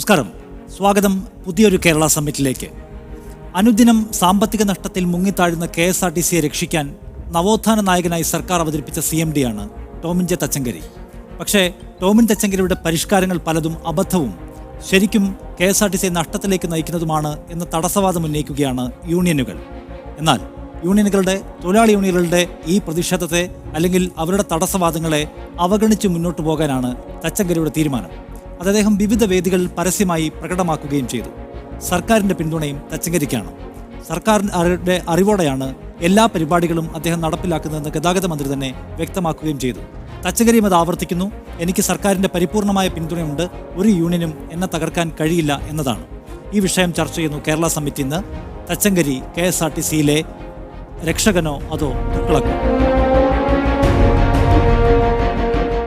നമസ്കാരം, സ്വാഗതം പുതിയൊരു കേരള സമ്മിറ്റിലേക്ക്. അനുദിനം സാമ്പത്തിക നഷ്ടത്തിൽ മുങ്ങിത്താഴുന്ന KSRTCയെ രക്ഷിക്കാൻ നവോത്ഥാന നായകനായി സർക്കാർ അവതരിപ്പിച്ച CMD ആണ് ടോമിൻ ജെ തച്ചങ്കരി. പക്ഷേ ടോമിൻ തച്ചങ്കരിയുടെ പരിഷ്കാരങ്ങൾ പലതും അബദ്ധവും ശരിക്കും KSRTCയെ നഷ്ടത്തിലേക്ക് നയിക്കുന്നതുമാണ് എന്ന തടസ്സവാദം ഉന്നയിക്കുകയാണ് യൂണിയനുകൾ. എന്നാൽ തൊഴിലാളി യൂണിയനുകളുടെ ഈ പ്രതിഷേധത്തെ അല്ലെങ്കിൽ അവരുടെ തടസ്സവാദങ്ങളെ അവഗണിച്ച് മുന്നോട്ട് പോകാനാണ് തച്ചങ്കരിയുടെ തീരുമാനം. അത് അദ്ദേഹം വിവിധ വേദികളിൽ പരസ്യമായി പ്രകടമാക്കുകയും ചെയ്തു. സർക്കാരിൻ്റെ പിന്തുണയും തച്ചങ്കരിക്കാണ്. സർക്കാരിൻ്റെ അറിവോടെയാണ് എല്ലാ പരിപാടികളും അദ്ദേഹം നടപ്പിലാക്കുന്നതെന്ന് ഗതാഗത മന്ത്രി തന്നെ വ്യക്തമാക്കുകയും ചെയ്തു. തച്ചങ്കരിയും അത് ആവർത്തിക്കുന്നു. എനിക്ക് സർക്കാരിൻ്റെ പരിപൂർണമായ പിന്തുണയുണ്ട്, ഒരു യൂണിയനും എന്നെ തകർക്കാൻ കഴിയില്ല എന്നതാണ്. ഈ വിഷയം ചർച്ച ചെയ്യുന്നു കേരള സമിറ്റി ഇന്ന്. തച്ചങ്കരി KSRTCയിലെ രക്ഷകനോ അതോ തുക്കളക്കോ?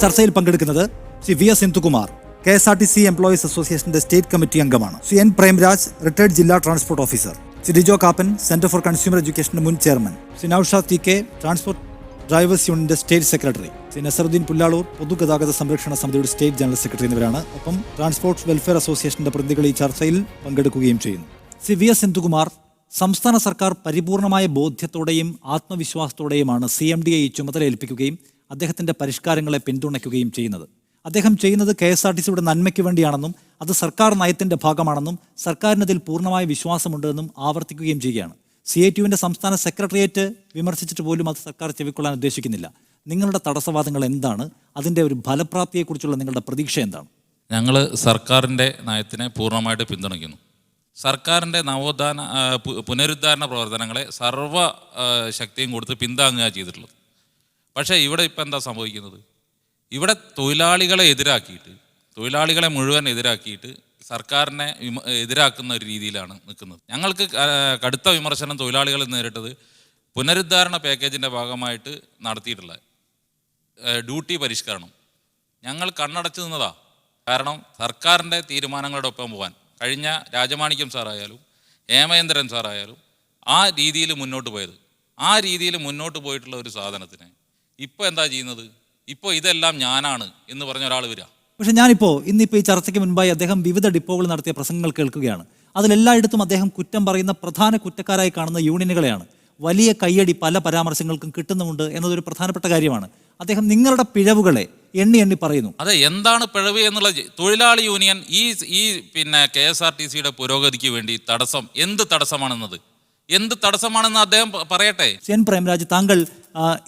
ചർച്ചയിൽ പങ്കെടുക്കുന്നത് Shri VS Indukumar, KSRTC employees അസോസിയേഷന്റെ സ്റ്റേറ്റ് കമ്മിറ്റി അംഗമാണ്. ശ്രീ N പ്രേംരാജ്, റിട്ടയർഡ് ജില്ലാ transport officer. Shri Lijo Kappan, centre for consumer എഡ്യൂക്കേഷന്റെ മുൻ chairman. Shri Naushad TK, transport drivers യൂണിയന്റെ സ്റ്റേറ്റ് സെക്രട്ടറി. ശ്രീ നസറുദ്ദീൻ പുല്ലാളൂർ, പൊതുഗതാഗത സംരക്ഷണ സമിതിയുടെ സ്റ്റേറ്റ് ജനറൽ സെക്രട്ടറി എന്നിവരാണ്. ഒപ്പം ട്രാൻസ്പോർട്ട് വെൽഫെയർ അസോസിയേഷന്റെ പ്രതിനിധികൾ ഈ ചർച്ചയിൽ പങ്കെടുക്കുകയും ചെയ്യുന്നു. ശ്രീ VS ഇന്ദുകുമാർ, സംസ്ഥാന സർക്കാർ പരിപൂർണമായ ബോധ്യത്തോടെയും ആത്മവിശ്വാസത്തോടെയുമാണ് CMDയെ ഈ ചുമതല ഏൽപ്പിക്കുകയും അദ്ദേഹത്തിന്റെ പരിഷ്കാരങ്ങളെ പിന്തുണയ്ക്കുകയും ചെയ്യുന്നത്. അദ്ദേഹം ചെയ്യുന്നത് KSRTCയുടെ നന്മയ്ക്ക് വേണ്ടിയാണെന്നും അത് സർക്കാർ നയത്തിന്റെ ഭാഗമാണെന്നും സർക്കാരിനതിൽ പൂർണ്ണമായ വിശ്വാസമുണ്ടെന്നും ആവർത്തിക്കുകയും ചെയ്യുകയാണ്. CITUവിന്റെ സംസ്ഥാന സെക്രട്ടേറിയറ്റ് വിമർശിച്ചിട്ട് പോലും അത് സർക്കാർ ചെവിക്കൊള്ളാൻ ഉദ്ദേശിക്കുന്നില്ല. നിങ്ങളുടെ തടസ്സവാദങ്ങൾ എന്താണ്? അതിൻ്റെ ഒരു ഫലപ്രാപ്തിയെക്കുറിച്ചുള്ള നിങ്ങളുടെ പ്രതീക്ഷ എന്താണ്? ഞങ്ങൾ സർക്കാരിൻ്റെ നയത്തിനെ പൂർണ്ണമായിട്ട് പിന്തുണയ്ക്കുന്നു. സർക്കാരിൻ്റെ പുനരുദ്ധാരണ പ്രവർത്തനങ്ങളെ സർവ്വ ശക്തിയും കൊടുത്ത് പിന്താങ്ങുക ചെയ്തിട്ടുള്ളത്. പക്ഷേ ഇവിടെ ഇപ്പം എന്താ സംഭവിക്കുന്നത്? ഇവിടെ തൊഴിലാളികളെ മുഴുവൻ എതിരാക്കിയിട്ട് സർക്കാരിനെ എതിരാക്കുന്ന ഒരു രീതിയിലാണ് നിൽക്കുന്നത്. ഞങ്ങൾക്ക് കടുത്ത വിമർശനം തൊഴിലാളികൾ നേരിട്ടത് പുനരുദ്ധാരണ പാക്കേജിൻ്റെ ഭാഗമായിട്ട് നടത്തിയിട്ടുള്ള ഡ്യൂട്ടി പരിഷ്കരണം ഞങ്ങൾ കണ്ണടച്ചു നിന്നതാ. കാരണം സർക്കാരിൻ്റെ തീരുമാനങ്ങളുടെ ഒപ്പം പോകാൻ കഴിഞ്ഞ രാജമാണിക്യം സാറായാലും ഹേമേന്ദ്രൻ സാറായാലും ആ രീതിയിൽ മുന്നോട്ട് പോയത്. ആ രീതിയിൽ മുന്നോട്ട് പോയിട്ടുള്ള ഒരു സാധനത്തിന് ഇപ്പോൾ എന്താ ചെയ്യുന്നത്? ഇപ്പോൾ ഇതെല്ലാം ഞാനാണ് എന്ന് പറഞ്ഞ ഒരാൾ വരിക. പക്ഷേ ഇന്നിപ്പോൾ ഈ ചർച്ചയ്ക്ക് മുൻപായി അദ്ദേഹം വിവിധ ഡിപ്പോകൾ നടത്തിയ പ്രസംഗങ്ങൾ കേൾക്കുകയാണ്. അതിലെല്ലായിടത്തും അദ്ദേഹം കുറ്റം പറയുന്ന പ്രധാന കുറ്റക്കാരായി കാണുന്ന യൂണിയനുകളെയാണ്. വലിയ കയ്യടി പല പരാമർശങ്ങൾക്കും കിട്ടുന്നുമുണ്ട് എന്നതൊരു പ്രധാനപ്പെട്ട കാര്യമാണ്. അദ്ദേഹം നിങ്ങളുടെ പിഴവുകളെ എണ്ണി പറയുന്നു. അതെ, എന്താണ് പിഴവ് എന്നുള്ളത് തൊഴിലാളി യൂണിയൻ ഈ KSRTCയുടെ പുരോഗതിക്ക് വേണ്ടി എന്ത് തടസ്സമാണെന്ന് അദ്ദേഹം പറയട്ടെ. N പ്രേംരാജ്, താങ്കൾ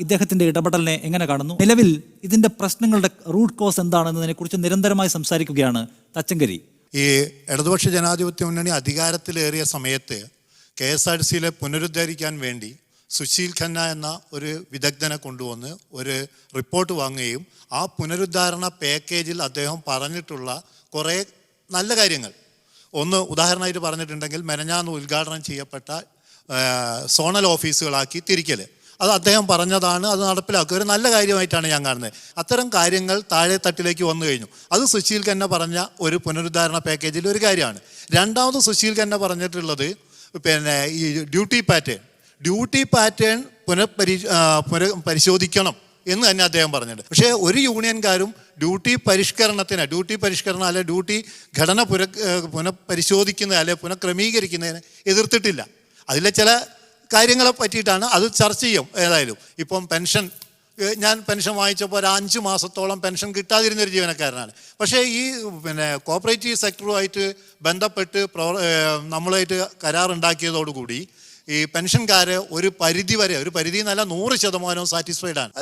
ഇദ്ദേഹത്തിന്റെ ഇടപെടലിനെ എങ്ങനെ കാണുന്നു? നിലവിൽ ഇതിന്റെ പ്രശ്നങ്ങളുടെ റൂട്ട് കോസ് എന്താണെന്നതിനെ കുറിച്ച് നിരന്തരമായി സംസാരിക്കുകയാണ് തച്ചങ്കരി. ഈ ഇടതുപക്ഷ ജനാധിപത്യ മുന്നണി അധികാരത്തിലേറിയ സമയത്ത് KSRTCയിലെ പുനരുദ്ധരിക്കാൻ വേണ്ടി സുശീൽ ഖന്ന എന്ന ഒരു വിദഗ്ധനെ കൊണ്ടുവന്ന് ഒരു റിപ്പോർട്ട് വാങ്ങുകയും ആ പുനരുദ്ധാരണ പാക്കേജിൽ അദ്ദേഹം പറഞ്ഞിട്ടുള്ള കുറേ നല്ല കാര്യങ്ങൾ ഉദാഹരണമായിട്ട് പറഞ്ഞിട്ടുണ്ടെങ്കിൽ മെനഞ്ഞാന്ന് ഉദ്ഘാടനം ചെയ്യപ്പെട്ട സോണൽ ഓഫീസുകളാക്കി തിരിക്കൽ, അത് അദ്ദേഹം പറഞ്ഞതാണ്. അത് നടപ്പിലാക്കുക ഒരു നല്ല കാര്യമായിട്ടാണ് ഞാൻ കാണുന്നത്. അത്തരം കാര്യങ്ങൾ താഴെ തട്ടിലേക്ക് വന്നു കഴിഞ്ഞു. അത് സുശീൽ ഖന്ന പറഞ്ഞ ഒരു പുനരുദ്ധാരണ പാക്കേജിൽ ഒരു കാര്യമാണ്. രണ്ടാമത് സുശീൽ ഖന്ന പറഞ്ഞിട്ടുള്ളത് ഈ ഡ്യൂട്ടി പാറ്റേൺ പരിശോധിക്കണം എന്ന് തന്നെ അദ്ദേഹം പറഞ്ഞിട്ടുണ്ട്. പക്ഷേ ഒരു യൂണിയൻകാരും ഡ്യൂട്ടി പരിഷ്കരണം അല്ലെ ഡ്യൂട്ടി ഘടന പുനഃപരിശോധിക്കുന്ന അല്ലെ പുനഃക്രമീകരിക്കുന്നതിനെ എതിർത്തിട്ടില്ല. അതിലെ ചില കാര്യങ്ങളെ പറ്റിയിട്ടാണ് അത് ചർച്ച ചെയ്യും. ഏതായാലും ഇപ്പം ഞാൻ പെൻഷൻ വാങ്ങിച്ചപ്പോൾ ഒരു 5 മാസത്തോളം പെൻഷൻ കിട്ടാതിരുന്നൊരു ജീവനക്കാരനാണ്. പക്ഷേ ഈ കോപ്പറേറ്റീവ് സെക്ടറുമായിട്ട് ബന്ധപ്പെട്ട് നമ്മളുമായിട്ട് കരാറുണ്ടാക്കിയതോടുകൂടി ഈ പെൻഷൻകാരെ ഒരു പരിധി എന്നല്ല 100% സാറ്റിസ്ഫൈഡ് ആണ്.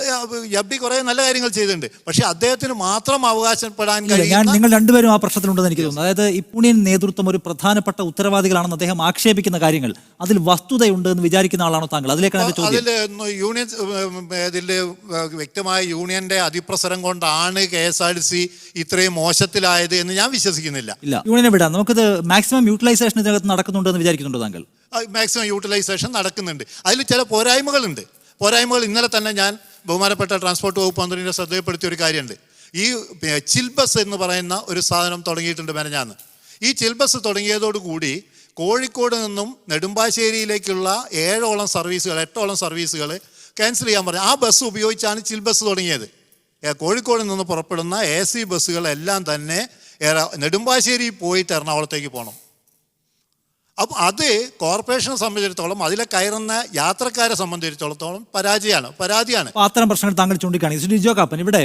എബി കുറേ നല്ല കാര്യങ്ങൾ ചെയ്തിട്ടുണ്ട്. പക്ഷെ അദ്ദേഹത്തിന് മാത്രം അവകാശപ്പെടാൻ കഴിയും. നിങ്ങൾ രണ്ടുപേരും ആ പ്രശ്നത്തിലുണ്ടെന്ന് എനിക്ക് തോന്നുന്നു. അതായത് ഈ യൂണിയൻ നേതൃത്വം ഒരു പ്രധാനപ്പെട്ട ഉത്തരവാദികളാണെന്ന് അദ്ദേഹം ആക്ഷേപിക്കുന്ന കാര്യങ്ങൾ അതിൽ വസ്തുതയുണ്ട് എന്ന് വിചാരിക്കുന്ന ആളാണോ താങ്കൾ? അതിൽ വ്യക്തമായ യൂണിയന്റെ അതിപ്രസരം കൊണ്ടാണ് KSRTC ഇത്രയും മോശത്തിലായത് എന്ന് ഞാൻ വിശ്വസിക്കുന്നില്ല. യൂണിയനെ വിടാം, നമുക്കത് മാക്സിമം യൂട്ടിലൈസേഷൻ ഇതിനകത്ത് നടക്കുന്നുണ്ടെന്ന് വിചാരിക്കുന്നുണ്ടോ താങ്കൾ? മാക്സിമം യൂട്ടിലൈസേഷൻ നടക്കുന്നുണ്ട്. അതിൽ ചില പോരായ്മകളുണ്ട്. ഇന്നലെ തന്നെ ഞാൻ ബഹുമാനപ്പെട്ട ട്രാൻസ്പോർട്ട് വകുപ്പ് മന്ത്രിയുടെ ശ്രദ്ധയപ്പെടുത്തിയ ഒരു കാര്യമുണ്ട്. ഈ ചിൽബസ് എന്ന് പറയുന്ന ഒരു സാധനം തുടങ്ങിയിട്ടുണ്ട് മെനഞ്ഞാന്ന്. ഈ ചിൽബസ് തുടങ്ങിയതോടുകൂടി കോഴിക്കോട് നിന്നും നെടുമ്പാശ്ശേരിയിലേക്കുള്ള 8ഓളം സർവീസുകൾ ക്യാൻസൽ ചെയ്യാൻ പറഞ്ഞു. ആ ബസ് ഉപയോഗിച്ചാണ് ചിൽബസ് തുടങ്ങിയത്. കോഴിക്കോട് നിന്ന് പുറപ്പെടുന്ന AC ബസ്സുകളെല്ലാം തന്നെ നെടുമ്പാശ്ശേരി പോയിട്ട് എറണാകുളത്തേക്ക് പോകണം. അപ്പം അത് കോർപ്പറേഷനെ സംബന്ധിച്ചിടത്തോളം അതിലെ കയറുന്ന യാത്രക്കാരെ സംബന്ധിച്ചിടത്തോളം പരാതിയാണ്. അപ്പോൾ അത്തരം പ്രശ്നങ്ങൾ താങ്കൾ ചൂണ്ടിക്കാണി. ലിജോ കാപ്പൻ, ഇവിടെ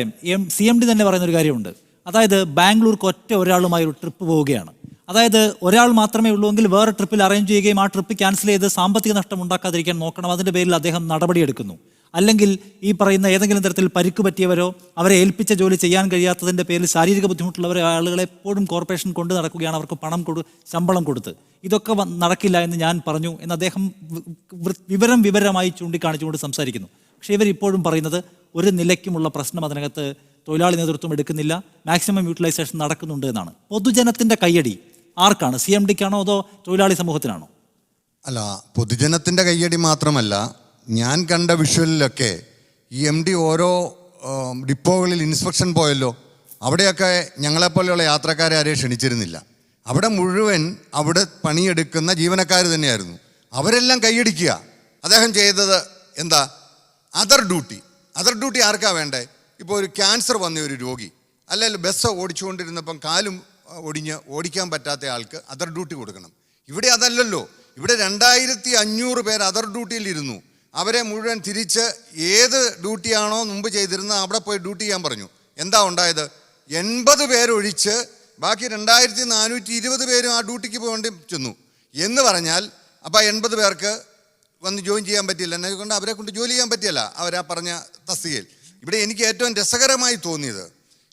CMD തന്നെ പറയുന്ന ഒരു കാര്യമുണ്ട്. അതായത് ബാംഗ്ലൂർക്ക് ഒരാളുമായി ഒരു ട്രിപ്പ് പോവുകയാണ്. അതായത് ഒരാൾ മാത്രമേ ഉള്ളൂവെങ്കിൽ വേറെ ട്രിപ്പിൽ അറേഞ്ച് ചെയ്യുകയും ആ ട്രിപ്പ് ക്യാൻസൽ ചെയ്ത് സാമ്പത്തിക നഷ്ടം ഉണ്ടാക്കാതിരിക്കാൻ നോക്കണം. അതിൻ്റെ പേരിൽ അദ്ദേഹം നടപടിയെടുക്കുന്നു. അല്ലെങ്കിൽ ഈ പറയുന്ന ഏതെങ്കിലും തരത്തിൽ പരിക്ക് പറ്റിയവരോ അവരെ ഏൽപ്പിച്ച ജോലി ചെയ്യാൻ കഴിയാത്തതിൻ്റെ പേരിൽ ശാരീരിക ബുദ്ധിമുട്ടുള്ളവരെ ആളുകളെ എപ്പോഴും കോർപ്പറേഷൻ കൊണ്ടു നടക്കുകയാണ്, അവർക്ക് ശമ്പളം കൊടുത്ത്. ഇതൊക്കെ നടക്കില്ല എന്ന് ഞാൻ പറഞ്ഞു എന്ന് അദ്ദേഹം വിവരമായി ചൂണ്ടിക്കാണിച്ചുകൊണ്ട് സംസാരിക്കുന്നു. പക്ഷേ ഇവരിപ്പോഴും പറയുന്നത് ഒരു നിലയ്ക്കുമുള്ള പ്രശ്നം അതിനകത്ത് തൊഴിലാളി നേതൃത്വം എടുക്കുന്നില്ല, മാക്സിമം യൂട്ടിലൈസേഷൻ നടക്കുന്നുണ്ട് എന്നാണ്. പൊതുജനത്തിൻ്റെ കയ്യടി ആർക്കാണ്? CMDക്കാണോ അതോ തൊഴിലാളി സമൂഹത്തിനാണോ? അല്ല, പൊതുജനത്തിൻ്റെ കയ്യടി മാത്രമല്ല, ഞാൻ കണ്ട വിഷ്വലിലൊക്കെ ഈ MD ഓരോ ഡിപ്പോകളിൽ ഇൻസ്പെക്ഷൻ പോയല്ലോ, അവിടെയൊക്കെ ഞങ്ങളെപ്പോലെയുള്ള യാത്രക്കാരെ ആരെയും ക്ഷണിച്ചിരുന്നില്ല. അവിടെ മുഴുവൻ അവിടെ പണിയെടുക്കുന്ന ജീവനക്കാർ തന്നെയായിരുന്നു. അവരെല്ലാം കൈയടിക്കുക. അദ്ദേഹം ചെയ്തത് എന്താ? അതർ ഡ്യൂട്ടി ആർക്കാ വേണ്ടേ? ഇപ്പോൾ ഒരു ക്യാൻസർ വന്ന ഒരു രോഗി, അല്ലെങ്കിൽ ബസ് ഓടിച്ചുകൊണ്ടിരുന്നപ്പം കാലും ഓടിക്കാൻ പറ്റാത്ത ആൾക്ക് അതർ ഡ്യൂട്ടി കൊടുക്കണം. ഇവിടെ അതല്ലല്ലോ. ഇവിടെ 2500 പേർ അതർ ഡ്യൂട്ടിയിലിരുന്നു. അവരെ മുഴുവൻ തിരിച്ച് ഏത് ഡ്യൂട്ടിയാണോ മുമ്പ് ചെയ്തിരുന്നത് അവിടെ പോയി ഡ്യൂട്ടി ചെയ്യാൻ പറഞ്ഞു. എന്താ ഉണ്ടായത്? 80 പേരൊഴിച്ച് ബാക്കി 2420 പേരും ആ ഡ്യൂട്ടിക്ക് പോകേണ്ടി ചെന്നു എന്ന് പറഞ്ഞാൽ, അപ്പോൾ 80 പേർക്ക് വന്ന് ജോയിൻ ചെയ്യാൻ പറ്റില്ല. എന്നെ കൊണ്ട് അവരെ കൊണ്ട് ജോലി ചെയ്യാൻ പറ്റിയല്ല അവരാ പറഞ്ഞ തസ്തികയിൽ. ഇവിടെ എനിക്ക് ഏറ്റവും രസകരമായി തോന്നിയത്,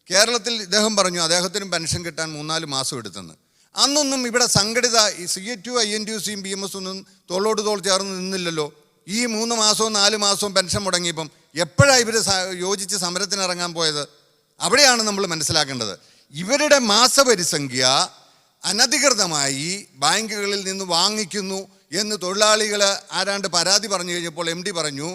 കേരളത്തിൽ ഇദ്ദേഹം പറഞ്ഞു അദ്ദേഹത്തിനും പെൻഷൻ കിട്ടാൻ 3-4 മാസം എടുത്തെന്ന്. അന്നൊന്നും ഇവിടെ സംഘടിത CATU INTUCയും BMS ഒന്നും തോളോട് തോൾ ചേർന്ന് നിന്നില്ലല്ലോ. ഈ 3 മാസവും 4 മാസവും പെൻഷൻ മുടങ്ങിയപ്പം എപ്പോഴാണ് ഇവർ യോജിച്ച് സമരത്തിനിറങ്ങാൻ പോയത്? അവിടെയാണ് നമ്മൾ മനസ്സിലാക്കേണ്ടത്. ഇവരുടെ മാസപരിസംഖ്യ അനധികൃതമായി ബാങ്കുകളിൽ നിന്ന് വാങ്ങിക്കുന്നു എന്ന് തൊഴിലാളികൾ ആരാണ്ട് പരാതി പറഞ്ഞു കഴിഞ്ഞപ്പോൾ MD പറഞ്ഞു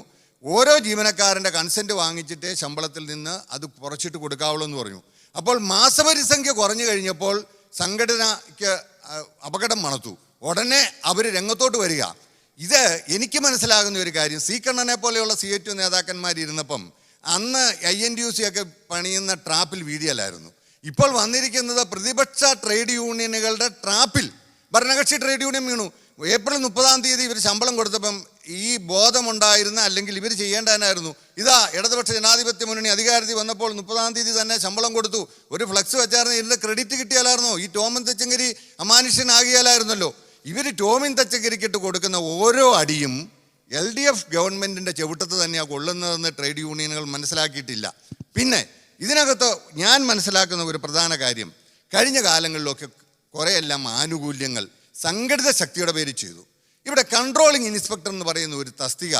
ഓരോ ജീവനക്കാരൻ്റെ കൺസെൻറ്റ് വാങ്ങിച്ചിട്ടേ ശമ്പളത്തിൽ നിന്ന് അത് കുറച്ചിട്ട് കൊടുക്കാവുള്ളൂ എന്ന് പറഞ്ഞു. അപ്പോൾ മാസപരിസംഖ്യ കുറഞ്ഞു കഴിഞ്ഞപ്പോൾ സംഘടനയ്ക്ക് അപകടം മണത്തു. ഉടനെ അവർ രംഗത്തോട്ട് വരിക. ഇത് എനിക്ക് മനസ്സിലാകുന്ന ഒരു കാര്യം, C കണ്ണനെ പോലെയുള്ള CATU നേതാക്കന്മാരിരുന്നപ്പം അന്ന് INTUC ഒക്കെ പണിയുന്ന ട്രാപ്പിൽ വീഡിയല്ലായിരുന്നു. ഇപ്പോൾ വന്നിരിക്കുന്നത് പ്രതിപക്ഷ ട്രേഡ് യൂണിയനുകളുടെ ട്രാപ്പിൽ ഭരണകക്ഷി ട്രേഡ് യൂണിയൻ വീണു. ഏപ്രിൽ 30-ാം തീയതി ഇവർ ശമ്പളം കൊടുത്തപ്പം ഈ ബോധമുണ്ടായിരുന്ന, അല്ലെങ്കിൽ ഇവർ ചെയ്യേണ്ടതിനായിരുന്നു. ഇതാ ഇടതുപക്ഷ ജനാധിപത്യ മുന്നണി അധികാരത്തിൽ വന്നപ്പോൾ 30-ാം തീയതി തന്നെ ശമ്പളം കൊടുത്തു. ഒരു ഫ്ലക്സ് വെച്ചായിരുന്നു, ഇതിൻ്റെ ക്രെഡിറ്റ് കിട്ടിയാലായിരുന്നോ? ഈ ടോമിൻ തച്ചങ്കരി അമാനുഷ്യനാകിയാലായിരുന്നല്ലോ. ഇവർ ടോമിൻ തച്ചങ്കരിക്കിട്ട് കൊടുക്കുന്ന ഓരോ അടിയും LDF ഗവൺമെൻറ്റിൻ്റെ ചെവിട്ടത്ത് തന്നെയാണ് കൊള്ളുന്നതെന്ന് ട്രേഡ് യൂണിയനുകൾ മനസ്സിലാക്കിയിട്ടില്ല. പിന്നെ ഇതിനകത്ത് ഞാൻ മനസ്സിലാക്കുന്ന ഒരു പ്രധാന കാര്യം, കഴിഞ്ഞ കാലങ്ങളിലൊക്കെ കുറേയെല്ലാം ആനുകൂല്യങ്ങൾ സംഘടിത ശക്തിയുടെ പേര് ചെയ്തു. ഇവിടെ കൺട്രോളിംഗ് ഇൻസ്പെക്ടർ എന്ന് പറയുന്ന ഒരു തസ്തിക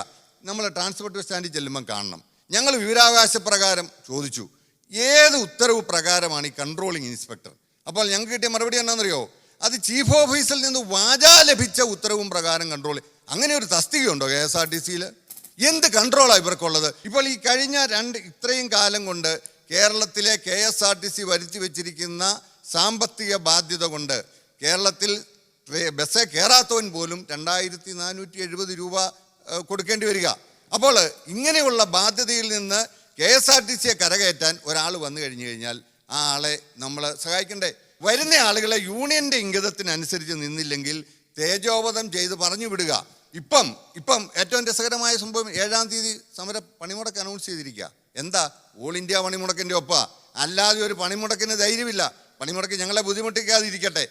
നമ്മൾ ട്രാൻസ്പോർട്ട് സ്റ്റാൻഡിൽ ചെല്ലുമ്പം കാണണം. ഞങ്ങൾ വിവരാവകാശ പ്രകാരം ചോദിച്ചു, ഏത് ഉത്തരവ് പ്രകാരമാണ് ഈ കൺട്രോളിംഗ് ഇൻസ്പെക്ടർ? അപ്പോൾ ഞങ്ങൾക്ക് കിട്ടിയ മറുപടി എന്നാണെന്നറിയോ? അത് ചീഫ് ഓഫീസിൽ നിന്ന് വാചാ ലഭിച്ച ഉത്തരവും പ്രകാരം കൺട്രോൾ. അങ്ങനെ ഒരു തസ്തികയുണ്ടോ KSRTCയിൽ? എന്ത് കൺട്രോളാണ് ഇവർക്കുള്ളത്? ഇപ്പോൾ ഈ കഴിഞ്ഞ ഇത്രയും കാലം കൊണ്ട് കേരളത്തിലെ KSRTC വരുത്തി വെച്ചിരിക്കുന്ന സാമ്പത്തിക ബാധ്യത കൊണ്ട് കേരളത്തിൽ ബസ്സേ കയറാത്തവൻ പോലും 2470 രൂപ കൊടുക്കേണ്ടി വരിക. അപ്പോൾ ഇങ്ങനെയുള്ള ബാധ്യതയിൽ നിന്ന് KSRTCയെ കരകയറ്റാൻ ഒരാൾ വന്നു കഴിഞ്ഞു കഴിഞ്ഞാൽ ആ ആളെ നമ്മൾ സഹായിക്കണ്ടേ? വരുന്ന ആളുകളെ യൂണിയൻ്റെ ഇംഗിതത്തിനനുസരിച്ച് നിന്നില്ലെങ്കിൽ തേജോവധം ചെയ്ത് പറഞ്ഞു വിടുക. ഇപ്പം ഏറ്റവും രസകരമായ സംഭവം, 7-ാം തീയതി സമര പണിമുടക്ക് അനൗൺസ് ചെയ്തിരിക്കുക. എന്താ? ഓൾ ഇന്ത്യ പണിമുടക്കിൻ്റെ ഒപ്പം. അല്ലാതെ ഒരു പണിമുടക്കിന് ധൈര്യമില്ല. പണിമുടക്ക് ഞങ്ങളെ ബുദ്ധിമുട്ടിക്കാതിരിക്കട്ടെ.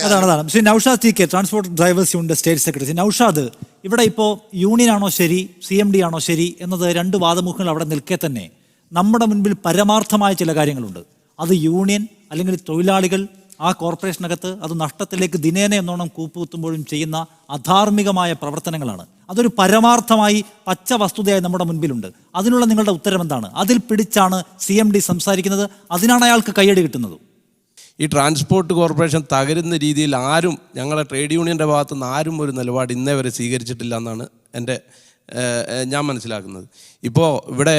അതാണ് Shri Naushad TK, transport drivers യൂണിയൻ്റെ സ്റ്റേറ്റ് സെക്രട്ടറി. നൗഷാദ്, ഇവിടെ ഇപ്പോൾ യൂണിയനാണോ ശരി, CMD ആണോ ശരി എന്നത് രണ്ട് വാദമുഖങ്ങൾ അവിടെ നിൽക്കെ തന്നെ നമ്മുടെ മുൻപിൽ പരമാർത്ഥമായ ചില കാര്യങ്ങളുണ്ട്. അത് യൂണിയൻ അല്ലെങ്കിൽ തൊഴിലാളികൾ ആ കോർപ്പറേഷനകത്ത് അത് നഷ്ടത്തിലേക്ക് ദിനേന എന്നോണം കൂപ്പുകുത്തുമ്പോഴും ചെയ്യുന്ന അധാർമികമായ പ്രവർത്തനങ്ങളാണ്. അതൊരു പരമാർത്ഥമായി പച്ച വസ്തുതയായി നമ്മുടെ മുൻപിലുണ്ട്. അതിനുള്ള നിങ്ങളുടെ ഉത്തരം എന്താണ്? അതിൽ പിടിച്ചാണ് CMD സംസാരിക്കുന്നത്, അതിനാണ് അയാൾക്ക് കയ്യടി കിട്ടുന്നത്. ഈ ട്രാൻസ്പോർട്ട് കോർപ്പറേഷൻ തകരുന്ന രീതിയിൽ ആരും, ഞങ്ങളെ ട്രേഡ് യൂണിയൻ്റെ ഭാഗത്തുനിന്ന് ആരും ഒരു നിലപാട് ഇന്നേ വരെ സ്വീകരിച്ചിട്ടില്ല എന്നാണ് ഞാൻ മനസ്സിലാക്കുന്നത്. ഇപ്പോൾ ഇവിടെ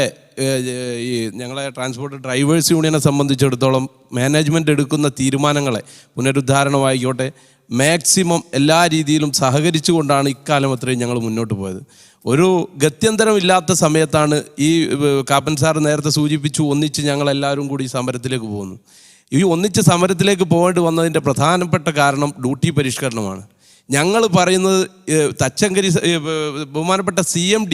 ഈ ഞങ്ങളെ ട്രാൻസ്പോർട്ട് ഡ്രൈവേഴ്സ് യൂണിയനെ സംബന്ധിച്ചിടത്തോളം മാനേജ്മെൻറ്റ് എടുക്കുന്ന തീരുമാനങ്ങളെ പുനരുദ്ധാരണമായിക്കോട്ടെ മാക്സിമം എല്ലാ രീതിയിലും സഹകരിച്ചുകൊണ്ടാണ് ഇക്കാലം അത്രയും ഞങ്ങൾ മുന്നോട്ട് പോയത്. ഒരു ഗത്യന്തരമില്ലാത്ത സമയത്താണ് ഈ കാപ്പൻ സാർ നേരത്തെ സൂചിപ്പിച്ചു, ഒന്നിച്ച് ഞങ്ങളെല്ലാവരും കൂടി സമരത്തിലേക്ക് പോകുന്നു. ഈ ഒന്നിച്ച് സമരത്തിലേക്ക് പോകേണ്ടി വന്നതിൻ്റെ പ്രധാനപ്പെട്ട കാരണം ഡ്യൂട്ടി പരിഷ്കരണമാണ്. ഞങ്ങൾ പറയുന്നത് തച്ചങ്കരി ബഹുമാനപ്പെട്ട CMD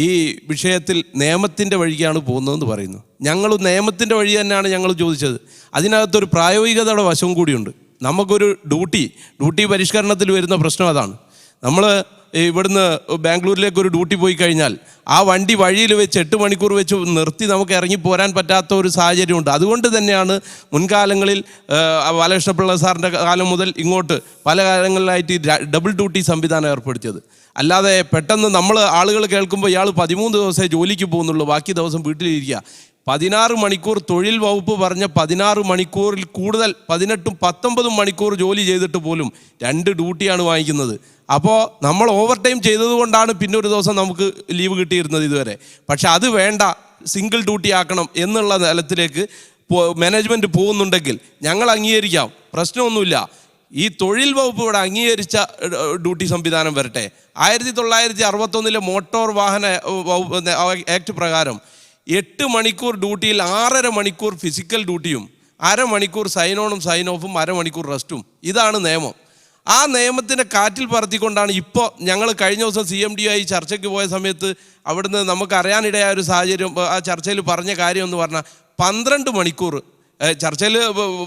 ഈ വിഷയത്തിൽ നിയമത്തിൻ്റെ വഴിക്കാണ് പോകുന്നതെന്ന് പറയുന്നു. ഞങ്ങൾ നിയമത്തിൻ്റെ വഴി തന്നെയാണ് ഞങ്ങൾ ചോദിച്ചത്. അതിനകത്തൊരു പ്രായോഗികതയുടെ വശവും കൂടിയുണ്ട്. നമുക്കൊരു ഡ്യൂട്ടി പരിഷ്കരണത്തിൽ വരുന്ന പ്രശ്നം അതാണ്. നമ്മൾ ഇവിടുന്ന് ബാംഗ്ലൂരിലേക്ക് ഒരു ഡ്യൂട്ടി പോയി കഴിഞ്ഞാൽ ആ വണ്ടി വഴിയിൽ വെച്ച് 8 മണിക്കൂർ വെച്ച് നിർത്തി നമുക്ക് ഇറങ്ങി പോരാൻ പറ്റാത്ത ഒരു സാഹചര്യമുണ്ട്. അതുകൊണ്ട് തന്നെയാണ് മുൻകാലങ്ങളിൽ ബാലകൃഷ്ണപിള്ള സാറിൻ്റെ കാലം മുതൽ ഇങ്ങോട്ട് പല കാലങ്ങളിലായിട്ട് ഡബിൾ ഡ്യൂട്ടി സംവിധാനം ഏർപ്പെടുത്തിയത്. അല്ലാതെ പെട്ടെന്ന് ആളുകൾ കേൾക്കുമ്പോൾ ഇയാൾ 13 ദിവസമേ ജോലിക്ക് പോകുന്നുള്ളൂ, ബാക്കി ദിവസം വീട്ടിലിരിക്കുക. 16 മണിക്കൂർ തൊഴിൽ വകുപ്പ് പറഞ്ഞ 16 മണിക്കൂറിൽ കൂടുതൽ 18, 19 മണിക്കൂർ ജോലി ചെയ്തിട്ട് പോലും 2 ഡ്യൂട്ടിയാണ് വാങ്ങിക്കുന്നത്. അപ്പോൾ നമ്മൾ ഓവർ ടൈം ചെയ്തത് കൊണ്ടാണ് പിന്നെ ഒരു ദിവസം നമുക്ക് ലീവ് കിട്ടിയിരുന്നത് ഇതുവരെ. പക്ഷെ അത് വേണ്ട, സിംഗിൾ ഡ്യൂട്ടി ആക്കണം എന്നുള്ള തലത്തിലേക്ക് മാനേജ്മെൻറ്റ് പോകുന്നുണ്ടെങ്കിൽ ഞങ്ങൾ അംഗീകരിക്കാം, പ്രശ്നമൊന്നുമില്ല. ഈ തൊഴിൽ വകുപ്പ് ഇവിടെ അംഗീകരിച്ച ഡ്യൂട്ടി സംവിധാനം വരട്ടെ. 1961 മോട്ടോർ വാഹന ആക്ട് പ്രകാരം 8 മണിക്കൂർ ഡ്യൂട്ടിയിൽ 6.5 മണിക്കൂർ ഫിസിക്കൽ ഡ്യൂട്ടിയും 1/2 മണിക്കൂർ സൈൻ ഓഫും 1/2 മണിക്കൂർ റെസ്റ്റും. ഇതാണ് നിയമം. ആ നിയമത്തിൻ്റെ കാറ്റിൽ പറത്തിക്കൊണ്ടാണ് ഇപ്പോൾ ഞങ്ങൾ കഴിഞ്ഞ ദിവസം CMD ആയി ചർച്ചയ്ക്ക് പോയ സമയത്ത് അവിടുന്ന് നമുക്ക് അറിയാനിടയായ ഒരു സാഹചര്യം, ആ ചർച്ചയിൽ പറഞ്ഞ കാര്യം എന്ന് പറഞ്ഞാൽ 12 മണിക്കൂർ ചർച്ചയിൽ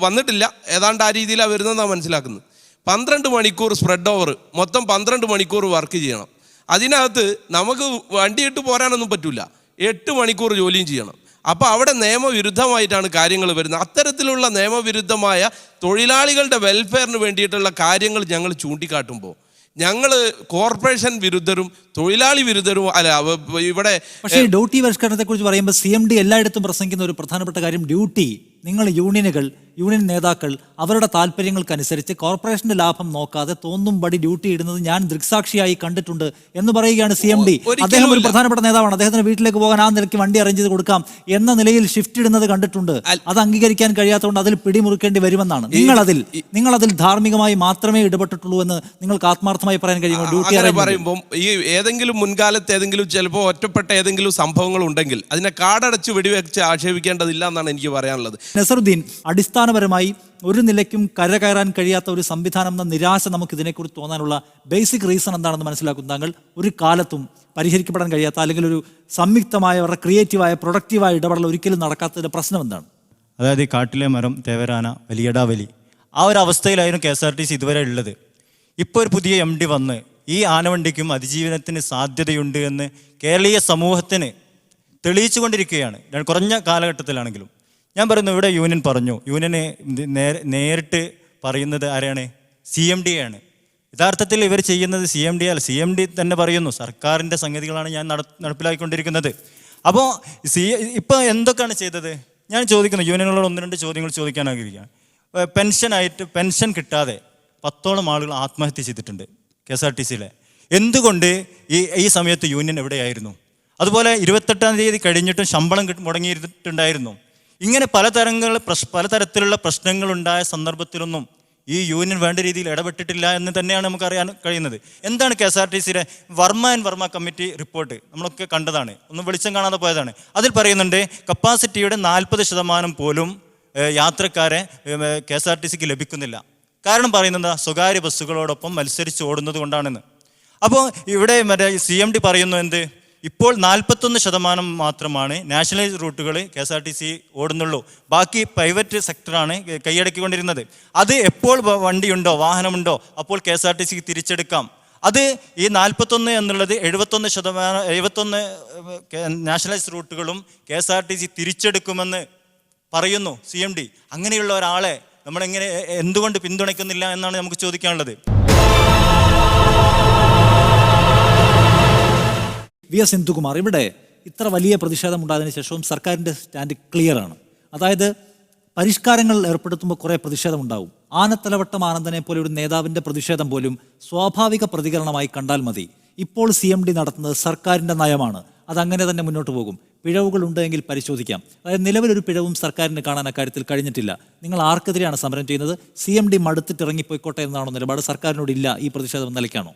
വന്നിട്ടില്ല, ഏതാണ്ട് ആ രീതിയിലാണ് വരുന്നതെന്നാണ് മനസ്സിലാക്കുന്നത്. 12 മണിക്കൂർ സ്പ്രെഡ് ഓവർ, മൊത്തം 12 മണിക്കൂർ വർക്ക് ചെയ്യണം. അതിനകത്ത് നമുക്ക് വണ്ടിയിട്ട് പോരാനൊന്നും പറ്റില്ല, 8 മണിക്കൂർ ജോലിയും ചെയ്യണം. അപ്പോൾ അവിടെ നിയമവിരുദ്ധമായിട്ടാണ് കാര്യങ്ങൾ വരുന്നത്. അത്തരത്തിലുള്ള നിയമവിരുദ്ധമായ തൊഴിലാളികളുടെ വെൽഫെയറിന് വേണ്ടിയിട്ടുള്ള കാര്യങ്ങൾ ഞങ്ങൾ ചൂണ്ടിക്കാട്ടുമ്പോൾ ഞങ്ങൾ കോർപ്പറേഷൻ വിരുദ്ധരും തൊഴിലാളി വിരുദ്ധരും അല്ല. ഇവിടെ പക്ഷേ ഡ്യൂട്ടി പരിഷ്കരണത്തെക്കുറിച്ച് പറയുമ്പോൾ CMD എല്ലായിടത്തും പ്രസംഗിക്കുന്ന ഒരു പ്രധാനപ്പെട്ട കാര്യം ഡ്യൂട്ടി, നിങ്ങൾ യൂണിയൻ നേതാക്കൾ അവരുടെ താല്പര്യങ്ങൾക്കനുസരിച്ച് കോർപ്പറേഷന്റെ ലാഭം നോക്കാതെ തോന്നുംപടി ഡ്യൂട്ടി ഇടുന്നത് ഞാൻ ദൃക്സാക്ഷിയായി കണ്ടിട്ടുണ്ട് എന്ന് പറയുകയാണ് CMD. അദ്ദേഹം ഒരു പ്രധാനപ്പെട്ട നേതാവാണ്. അദ്ദേഹത്തിന് വീട്ടിലേക്ക് പോകാൻ ആ നിലയ്ക്ക് വണ്ടി അറേഞ്ച് ചെയ്ത് കൊടുക്കാം എന്ന നിലയിൽ ഷിഫ്റ്റ് ഇടുന്നത് കണ്ടിട്ടുണ്ട്. അത് അംഗീകരിക്കാൻ കഴിയാത്തതുകൊണ്ട് അതിൽ പിടിമുറുക്കേണ്ടി വരുമെന്നാണ്. നിങ്ങളതിൽ ധാർമ്മികമായി മാത്രമേ ഇടപെട്ടിട്ടുള്ളൂ എന്ന് നിങ്ങൾക്ക് ആത്മാർത്ഥമായി പറയാൻ കഴിയുമോ? ഡ്യൂട്ടി പറയുമ്പോൾ ഈ ഏതെങ്കിലും മുൻകാലത്ത് ഏതെങ്കിലും ചിലപ്പോൾ ഒറ്റപ്പെട്ട ഏതെങ്കിലും സംഭവങ്ങൾ ഉണ്ടെങ്കിൽ അതിനെ കാടടച്ച് വെടിവെച്ച് ആക്ഷേപിക്കേണ്ടതില്ല എന്നാണ് എനിക്ക് പറയാനുള്ളത്. നസറുദ്ദീൻ, അടിസ്ഥാനപരമായി ഒരു നിലയ്ക്കും കരകയറാൻ കഴിയാത്ത ഒരു സംവിധാനം എന്ന നിരാശ നമുക്ക് ഇതിനെക്കുറിച്ച് തോന്നാനുള്ള ബേസിക് റീസൺ എന്താണെന്ന് മനസ്സിലാക്കും താങ്കൾ? ഒരു കാലത്തും പരിഹരിക്കപ്പെടാൻ കഴിയാത്ത അല്ലെങ്കിൽ ഒരു സംയുക്തമായ അവരുടെ ക്രിയേറ്റീവായ പ്രൊഡക്റ്റീവായ ഇടപെടൽ ഒരിക്കലും നടക്കാത്തതിൻ്റെ പ്രശ്നം എന്താണ്? അതായത് കാട്ടിലെ മരം തേവരാന വലിയടാവലി, ആ ഒരു അവസ്ഥയിലായിരുന്നു KSRTC ഇതുവരെ ഉള്ളത്. ഇപ്പോൾ ഒരു പുതിയ MD വന്ന് ഈ ആനവണ്ടിക്കും അതിജീവനത്തിന് സാധ്യതയുണ്ട് എന്ന് കേരളീയ സമൂഹത്തിന് തെളിയിച്ചു കൊണ്ടിരിക്കുകയാണ്. കുറഞ്ഞ കാലഘട്ടത്തിലാണെങ്കിലും ഞാൻ പറയുന്നു, ഇവിടെ യൂണിയൻ പറഞ്ഞു, യൂണിയന് നേരിട്ട് പറയുന്നത് ആരാണ്? CMD ആണ്. യഥാർത്ഥത്തിൽ ഇവർ ചെയ്യുന്നത് CMD അല്ല. CMD തന്നെ പറയുന്നു സർക്കാരിൻ്റെ സംഗതികളാണ് ഞാൻ നടപ്പിലാക്കിക്കൊണ്ടിരിക്കുന്നത്. അപ്പോൾ ഇപ്പോൾ എന്തൊക്കെയാണ് ചെയ്തത്? ഞാൻ ചോദിക്കുന്നു, യൂണിയനുകളോട് 1-2 ചോദ്യങ്ങൾ ചോദിക്കാൻ ആഗ്രഹിക്കുകയാണ്. പെൻഷൻ കിട്ടാതെ 10ഓളം ആളുകൾ ആത്മഹത്യ ചെയ്തിട്ടുണ്ട് KSRTCയിലെ. എന്തുകൊണ്ട് ഈ സമയത്ത് യൂണിയൻ എവിടെയായിരുന്നു? അതുപോലെ 28-ാം തീയതി കഴിഞ്ഞിട്ടും ശമ്പളം മുടങ്ങിയിട്ടുണ്ടായിരുന്നു. ഇങ്ങനെ പലതരത്തിലുള്ള പ്രശ്നങ്ങളുണ്ടായ സന്ദർഭത്തിലൊന്നും ഈ യൂണിയൻ വേണ്ട രീതിയിൽ ഇടപെട്ടിട്ടില്ല എന്ന് തന്നെയാണ് നമുക്ക് അറിയാൻ കഴിയുന്നത്. എന്താണ് KSRTCയിലെ വർമ്മ കമ്മിറ്റി റിപ്പോർട്ട് നമ്മളൊക്കെ കണ്ടതാണ്, ഒന്നും വെളിച്ചം കാണാതെ പോയതാണ്. അതിൽ പറയുന്നുണ്ട് കപ്പാസിറ്റിയുടെ 40% പോലും യാത്രക്കാരെ KSRTCക്ക് ലഭിക്കുന്നില്ല. കാരണം പറയുന്നത് സ്വകാര്യ ബസ്സുകളോടൊപ്പം മത്സരിച്ച് ഓടുന്നത് കൊണ്ടാണെന്ന്. അപ്പോൾ ഇവിടെ CMD പറയുന്നു എന്ത്? ഇപ്പോൾ 41% മാത്രമാണ് നാഷണലൈസ് റൂട്ടുകൾ KSRTC ഓടുന്നുള്ളൂ. ബാക്കി പ്രൈവറ്റ് സെക്ടറാണ് കൈയടക്കിക്കൊണ്ടിരുന്നത്. അത് എപ്പോൾ വണ്ടിയുണ്ടോ വാഹനമുണ്ടോ അപ്പോൾ KSRTCക്ക് തിരിച്ചെടുക്കാം. അത് ഈ 41 എന്നുള്ളത് 71 നാഷണലൈസ് റൂട്ടുകളും KSRTC തിരിച്ചെടുക്കുമെന്ന് പറയുന്നു CMD. അങ്ങനെയുള്ള ഒരാളെ നമ്മളെങ്ങനെ എന്തുകൊണ്ട് പിന്തുണയ്ക്കുന്നില്ല എന്നാണ് നമുക്ക് ചോദിക്കാനുള്ളത്. VS ഇന്ദുകുമാർ, ഇവിടെ ഇത്ര വലിയ പ്രതിഷേധം ഉണ്ടായതിനു ശേഷവും സർക്കാരിൻ്റെ സ്റ്റാൻഡ് ക്ലിയറാണ്. അതായത് പരിഷ്കാരങ്ങൾ ഏർപ്പെടുത്തുമ്പോൾ കുറേ പ്രതിഷേധം ഉണ്ടാവും. ആനത്തലവട്ടം ആനന്ദനെ പോലെ ഒരു നേതാവിൻ്റെ പ്രതിഷേധം പോലും സ്വാഭാവിക പ്രതികരണമായി കണ്ടാൽ മതി. ഇപ്പോൾ CMD നടത്തുന്നത് സർക്കാരിൻ്റെ നയമാണ്, അതങ്ങനെ തന്നെ മുന്നോട്ട് പോകും. പിഴവുകൾ ഉണ്ടെങ്കിൽ പരിശോധിക്കാം. അതായത് നിലവിലൊരു പിഴവും സർക്കാരിന് കാണാൻ അക്കാര്യത്തിൽ കഴിഞ്ഞിട്ടില്ല. നിങ്ങൾ ആർക്കെതിരെയാണ് സമരം ചെയ്യുന്നത്? CMD മടുത്തിട്ട് ഇറങ്ങിപ്പോയിക്കോട്ടെ എന്നാണോ നിലപാട്? സർക്കാരിനോട് ഇല്ല ഈ പ്രതിഷേധം നിലയ്ക്കാണോ?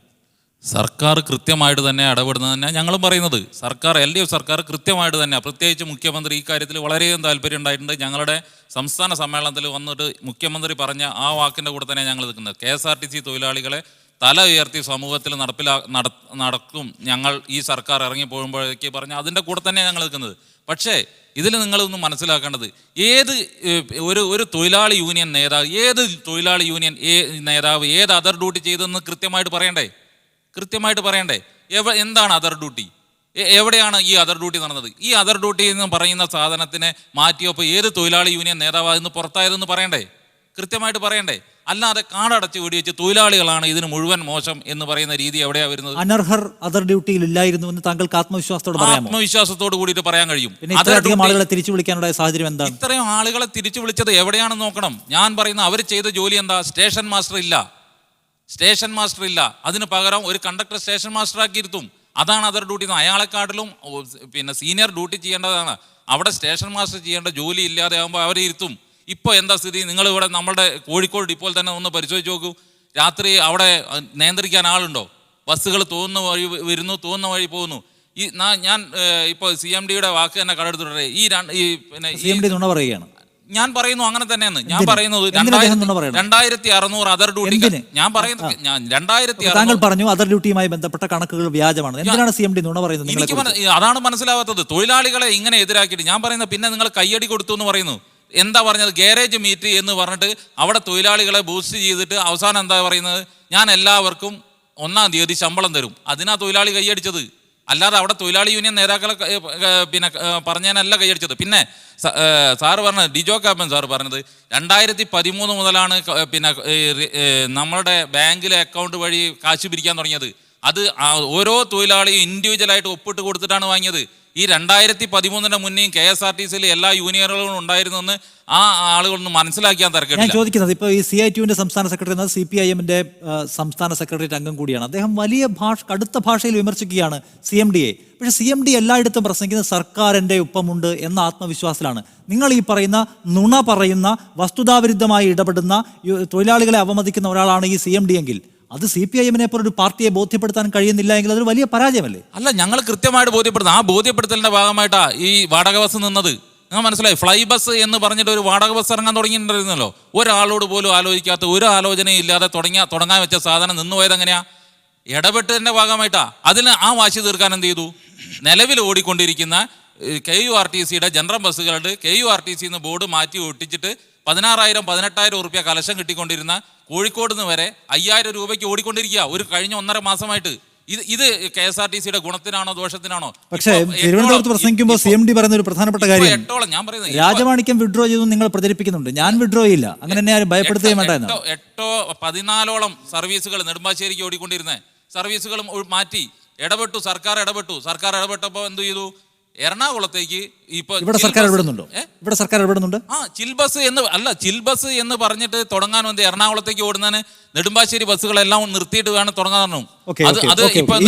സർക്കാർ കൃത്യമായിട്ട് തന്നെ ഇടപെടുന്നത് തന്നെ ഞങ്ങളും പറയുന്നത്. സർക്കാർ LDF സർക്കാർ കൃത്യമായിട്ട് തന്നെ, പ്രത്യേകിച്ച് മുഖ്യമന്ത്രി ഈ കാര്യത്തിൽ വളരെയധികം താല്പര്യം ഉണ്ടായിട്ടുണ്ട്. ഞങ്ങളുടെ സംസ്ഥാന സമ്മേളനത്തിൽ വന്നിട്ട് മുഖ്യമന്ത്രി പറഞ്ഞ ആ വാക്കിൻ്റെ കൂടെ തന്നെ ഞങ്ങൾ നിൽക്കുന്നത്. KSRTC തൊഴിലാളികളെ തല ഉയർത്തി സമൂഹത്തിൽ നടക്കും ഞങ്ങൾ ഈ സർക്കാർ ഇറങ്ങി പോകുമ്പോഴേക്ക് പറഞ്ഞ അതിൻ്റെ കൂടെ തന്നെ ഞങ്ങൾ നിൽക്കുന്നത്. പക്ഷേ ഇതിൽ നിങ്ങളൊന്ന് മനസ്സിലാക്കേണ്ടത്, ഏത് ഒരു തൊഴിലാളി യൂണിയൻ നേതാവ്, ഏത് തൊഴിലാളി യൂണിയൻ നേതാവ് ഏത് അതർ ഡ്യൂട്ടി ചെയ്തതെന്ന് കൃത്യമായിട്ട് പറയണ്ടേ? എന്താണ് അതർ ഡ്യൂട്ടി? എവിടെയാണ് ഈ അതർ ഡ്യൂട്ടി നടന്നത്? ഈ അതർ ഡ്യൂട്ടി എന്ന് പറയുന്ന സാധനത്തിനെ മാറ്റിയപ്പോൾ ഏത് തൊഴിലാളി യൂണിയൻ നേതാവായിരുന്നു പുറത്തായതെന്ന് കൃത്യമായിട്ട് പറയണ്ടേ? അല്ലാതെ കാടടച്ച് വെടിവെച്ച് തൊഴിലാളികളാണ് ഇതിന് മുഴുവൻ മോശം എന്ന് പറയുന്ന രീതി എവിടെയാ വരുന്നത്? അനർഹർ അതർ ഡ്യൂട്ടിയിൽ ഇല്ലായിരുന്നു എന്ന് താങ്കൾക്ക് ആത്മവിശ്വാസത്തോട് കൂടിയിട്ട് പറയാൻ കഴിയും. ഇത്രയധികം ആളുകളെ തിരിച്ചു വിളിക്കാനുള്ള സാഹചര്യം എന്താണ്? ഇത്രയും ആളുകളെ തിരിച്ചു വിളിച്ചത് എവിടെയാണെന്ന് നോക്കണം. ഞാൻ പറയുന്ന അവർ ചെയ്ത ജോലി എന്താ? സ്റ്റേഷൻ മാസ്റ്റർ ഇല്ല. അതിന് പകരം ഒരു കണ്ടക്ടർ സ്റ്റേഷൻ മാസ്റ്റർ ആക്കി ഇരുത്തും. അതാണ് അതർ ഡ്യൂട്ടി. അയാളെക്കാട്ടിലും സീനിയർ ഡ്യൂട്ടി ചെയ്യേണ്ടതാണ്. അവിടെ സ്റ്റേഷൻ മാസ്റ്റർ ചെയ്യേണ്ട ജോലി ഇല്ലാതെ ആകുമ്പോൾ അവരെ ഇരുത്തും. ഇപ്പോൾ എന്താ സ്ഥിതി? നിങ്ങളിവിടെ നമ്മുടെ കോഴിക്കോട് ഡിപ്പോയിൽ തന്നെ ഒന്ന് പരിശോധിച്ച് നോക്കൂ. രാത്രി അവിടെ നിയന്ത്രിക്കാൻ ആളുണ്ടോ? ബസ്സുകൾ തോന്നുന്ന വഴി വരുന്നു, തോന്നുന്ന വഴി പോകുന്നു. ഞാൻ ഇപ്പോൾ CMDയുടെ വാക്ക് തന്നെ കടമെടുത്തിട്ടേ CMD നുണ പറയുകയാണ്. ഞാൻ പറയുന്നു അങ്ങനെ തന്നെയാണ്. ഞാൻ പറയുന്നത് 2600 അതർ ഡ്യൂട്ടി. ഞാൻ പറയുന്നത് 2600. താങ്കൾ പറഞ്ഞു അതർ ഡ്യൂട്ടിയുമായി ബന്ധപ്പെട്ട കണക്കുകൾ വ്യാജമാണ്. എന്തിനാണ് CMD നുണ പറയുന്നത്? എനിക്ക് അതാണ് മനസ്സിലാവാത്തത്. തൊഴിലാളികളെ ഇങ്ങനെ എതിരാക്കിയിട്ട് ഞാൻ പറയുന്നത്, പിന്നെ നിങ്ങൾ കയ്യടി കൊടുത്തു എന്ന് പറയുന്നു. എന്താ പറഞ്ഞത്? ഗാരേജ് മീറ്റ് എന്ന് പറഞ്ഞിട്ട് അവിടെ തൊഴിലാളികളെ ബൂസ്റ്റ് ചെയ്തിട്ട് അവസാനം എന്താ പറയുന്നത്? ഞാൻ എല്ലാവർക്കും 1-ാം തീയതി ശമ്പളം തരും. അതിനാ തൊഴിലാളി കൈയടിച്ചത്. അല്ലാതെ അവിടെ തൊഴിലാളി യൂണിയൻ നേതാക്കളെ പറഞ്ഞതിനല്ല കൈയടിച്ചത്. പിന്നെ സാറ് പറഞ്ഞത്, ഡിജോ കാപ്പൻ സാറ് പറഞ്ഞത് 2013 മുതലാണ് നമ്മളുടെ ബാങ്കിലെ അക്കൗണ്ട് വഴി കാശ് പിരിക്കാൻ തുടങ്ങിയത്. അത് ഓരോ തൊഴിലാളിയും ഇൻഡിവിജ്വലായിട്ട് ഒപ്പിട്ട് കൊടുത്തിട്ടാണ് വാങ്ങിയത്. ഈ 2013 മുന്നേയും KSRTCയിൽ എല്ലാ യൂണിയനുകളും ഉണ്ടായിരുന്നെന്ന് ആ ആളുകളൊന്നും മനസ്സിലാക്കിയാൽ തരക്കില്ല. ഞാൻ ചോദിക്കുന്നത്, ഇപ്പോൾ ഈ CITUവിന്റെ സംസ്ഥാന സെക്രട്ടറി എന്നത് CPIMന്റെ സംസ്ഥാന സെക്രട്ടേറിയറ്റ് അംഗം കൂടിയാണ്. അദ്ദേഹം വലിയ കടുത്ത ഭാഷയിൽ വിമർശിക്കുകയാണ് CMDയെ. പക്ഷേ CMD എല്ലായിടത്തും പ്രസംഗിക്കുന്നത് സർക്കാർ എൻ്റെ ഒപ്പമുണ്ട് എന്ന ആത്മവിശ്വാസത്തിലാണ്. നിങ്ങൾ ഈ പറയുന്ന നുണ പറയുന്ന, വസ്തുതാവിരുദ്ധമായി ഇടപെടുന്ന, തൊഴിലാളികളെ അവമതിക്കുന്ന ഒരാളാണ് ഈ CMD എങ്കിൽ അത് CPIMനെ പോലൊരു പാർട്ടിയെ ബോധ്യപ്പെടുത്താൻ കഴിയുന്നില്ല എങ്കിൽ അതൊരു വലിയ പരാജയമല്ലേ? അല്ല, ഞങ്ങൾ കൃത്യമായിട്ട് ബോധ്യപ്പെടുത്തുന്നത്. ആ ബോധ്യപ്പെടുത്തലിന്റെ ഭാഗമായിട്ടാ ഈ വാടക ബസ് നിന്നത്. നിങ്ങൾ മനസ്സിലായി? ഫ്ലൈ ബസ് എന്ന് പറഞ്ഞിട്ട് ഒരു വാടക ബസ് ഇറങ്ങാൻ തുടങ്ങിയിട്ടുണ്ടായിരുന്നല്ലോ. ഒരാളോട് പോലും ആലോചിക്കാത്ത, ഒരു ആലോചനയും ഇല്ലാതെ തുടങ്ങാൻ വെച്ച സാധനം നിന്നുപോയത് എങ്ങനെയാ? ഇടപെട്ടതിന്റെ ഭാഗമായിട്ടാ. അതിന് ആ വാശി തീർക്കാൻ എന്ത് ചെയ്തു? നിലവിൽ ഓടിക്കൊണ്ടിരിക്കുന്ന KURTCയുടെ ജനറൽ ബസ്സുകളുടെ KURTC ബോർഡ് മാറ്റി ഒട്ടിച്ചിട്ട് 16,000-18,000 റുപ്യ കലശം കിട്ടിക്കൊണ്ടിരുന്ന കോഴിക്കോട് നിന്ന് വരെ 5,000 രൂപയ്ക്ക് ഓടിക്കൊണ്ടിരിക്കുക ഒരു കഴിഞ്ഞ 1.5 മാസമായിട്ട്. ഇത് KSRTCയുടെ ഗുണത്തിനാണോ ദോഷത്തിനാണോ? പക്ഷേ തിരുവനന്തപുരത്ത് പ്രസംഗിക്കുമ്പോൾ CMD പറയുന്ന ഒരു പ്രധാനപ്പെട്ട കാര്യം, ഞാൻ പറയുന്നത്, രാജമാണിക്യം വിഡ്രോ ചെയ്തു നിങ്ങൾ പ്രചരിപ്പിക്കുന്നുണ്ട്. ഞാൻ വിഡ്രോ ചെയ്യില്ല, അങ്ങനെ തന്നെ ആരും ഭയപ്പെടുത്തുകയും വേണ്ട. 14 സർവീസുകൾ നെടുമ്പാശ്ശേരിക്ക് ഓടിക്കൊണ്ടിരുന്ന സർവീസുകളും മാറ്റി സർക്കാർ ഇടപെട്ടപ്പോൾ എന്ത് ചെയ്തു? എറണാകുളത്തേക്ക് ഇവിടെ സർക്കാർ ഇടപെടുന്നുണ്ട്. ചിൽ ബസ് എന്ന് പറഞ്ഞിട്ട് തുടങ്ങാൻ വന്ന് എറണാകുളത്തേക്ക് ഓടുന്നതിന് നെടുമ്പാശ്ശേരി ബസ്സുകളെല്ലാം നിർത്തിയിട്ട് വേണം തുടങ്ങാൻ.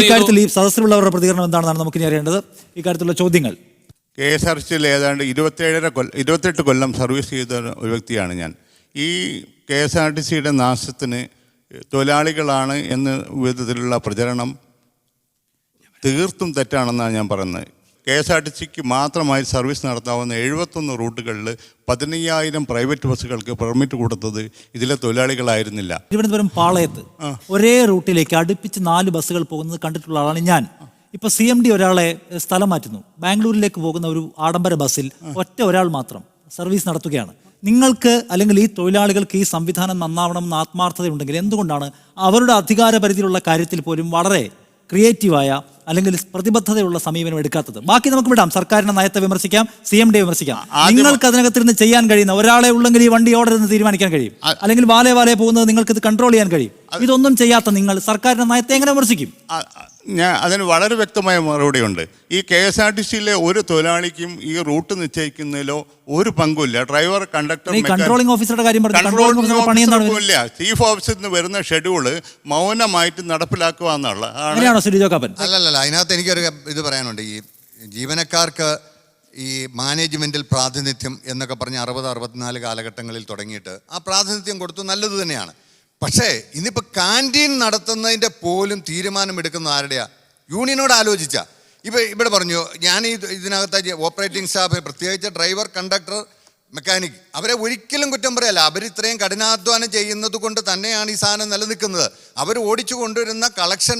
ഈ കാര്യത്തിൽ ഈ സദസ്സിലുള്ളവരുടെ പ്രതികരണം എന്താണെന്നാണ് നമുക്കിനി അറിയേണ്ടത്. ഈ കാര്യത്തിലുള്ള ചോദ്യങ്ങൾ. KSRTCയിൽ ഏതാണ്ട് 28 കൊല്ലം സർവീസ് ചെയ്ത ഒരു വ്യക്തിയാണ് ഞാൻ. ഈ KSRTCയുടെ നാശത്തിന് തൊഴിലാളികളാണ് എന്ന വിധത്തിലുള്ള പ്രചരണം തീർത്തും തെറ്റാണെന്നാണ് ഞാൻ പറയുന്നത്. KSRTCക്ക് മാത്രമായി സർവീസ് നടത്താവുന്ന 71 റൂട്ടുകളിൽ 15,000 പ്രൈവറ്റ് ബസ്സുകൾക്ക് പെർമിറ്റ് കൊടുത്തത് ഇതിലെ തൊഴിലാളികളായിരുന്നില്ല. തിരുവനന്തപുരം പാളയത്ത് ഒരേ റൂട്ടിലേക്ക് അടുപ്പിച്ച് 4 ബസ്സുകൾ പോകുന്നത് കണ്ടിട്ടുള്ള ആളാണ് ഞാൻ. ഇപ്പോൾ CMD ഒരാളെ സ്ഥലം മാറ്റുന്നു. ബാംഗ്ലൂരിലേക്ക് പോകുന്ന ഒരു ആഡംബര ബസ്സിൽ ഒരാൾ മാത്രം സർവീസ് നടത്തുകയാണ്. നിങ്ങൾക്ക് അല്ലെങ്കിൽ ഈ തൊഴിലാളികൾക്ക് ഈ സംവിധാനം നന്നാവണമെന്ന് ആത്മാർത്ഥതയുണ്ടെങ്കിൽ എന്തുകൊണ്ടാണ് അവരുടെ അധികാര പരിധിയിലുള്ള കാര്യത്തിൽ പോലും വളരെ ക്രിയേറ്റീവായ അല്ലെങ്കിൽ പ്രതിബദ്ധതയുള്ള സമീപനം എടുക്കാത്തത്? ബാക്കി നമുക്ക് വിടാം. സർക്കാരിന്റെ നയത്തെ വിമർശിക്കാം, CMDയെ വിമർശിക്കാം. നിങ്ങൾക്ക് അതിനകത്തിരുന്ന് ചെയ്യാൻ കഴിയുന്ന ഒരാളെ ഉള്ളെങ്കിൽ ഈ വണ്ടി ഓടരുതെന്ന് തീരുമാനിക്കാൻ കഴിയും, അല്ലെങ്കിൽ വാലേ പോകുന്നത് നിങ്ങൾക്ക് ഇത് കൺട്രോൾ ചെയ്യാൻ കഴിയും. ഇതൊന്നും ചെയ്യാത്ത നിങ്ങൾ സർക്കാരിന്റെ നയത്തെ എങ്ങനെ വിമർശിക്കും? ഞാൻ അതിന് വളരെ വ്യക്തമായ മറുപടിയുണ്ട്. ഈ KSRTCയിലെ ഒരു തൊഴിലാളിക്കും ഈ റൂട്ട് നിശ്ചയിക്കുന്നതിലോ ഒരു പങ്കുമില്ല. ഡ്രൈവർ, കണ്ടക്ടർ, കൺട്രോളിംഗ് ഓഫീസറുടെ കാര്യം കൺട്രോളിംഗ് ചീഫ് ഓഫീസിൽ നിന്ന് വരുന്ന ഷെഡ്യൂള് മൗനമായിട്ട് നടപ്പിലാക്കുക എന്നുള്ള അല്ലല്ല. അതിനകത്ത് എനിക്കൊരു ഇത് പറയാനുണ്ട്. ഈ ജീവനക്കാർക്ക് ഈ മാനേജ്മെന്റിൽ പ്രാതിനിധ്യം എന്നൊക്കെ പറഞ്ഞ് 60-64 കാലഘട്ടങ്ങളിൽ തുടങ്ങിയിട്ട് ആ പ്രാതിനിധ്യം കൊടുത്തു, നല്ലത് തന്നെയാണ്. പക്ഷേ ഇന്നിപ്പോൾ കാൻറ്റീൻ നടത്തുന്നതിൻ്റെ പോലും തീരുമാനമെടുക്കുന്ന ആരുടെയാ? യൂണിയനോട് ആലോചിച്ച. ഇപ്പം ഇവിടെ പറഞ്ഞു, ഞാൻ ഇതിനകത്ത് ഓപ്പറേറ്റിംഗ് സ്റ്റാഫ്, പ്രത്യേകിച്ച് ഡ്രൈവർ, കണ്ടക്ടർ, മെക്കാനിക്, അവരെ ഒരിക്കലും കുറ്റം പറയല്ല. അവർ ഇത്രയും കഠിനാധ്വാനം ചെയ്യുന്നത് കൊണ്ട് തന്നെയാണ് ഈ സാധനം നിലനിൽക്കുന്നത്. അവർ ഓടിച്ചു കൊണ്ടുവരുന്ന കളക്ഷൻ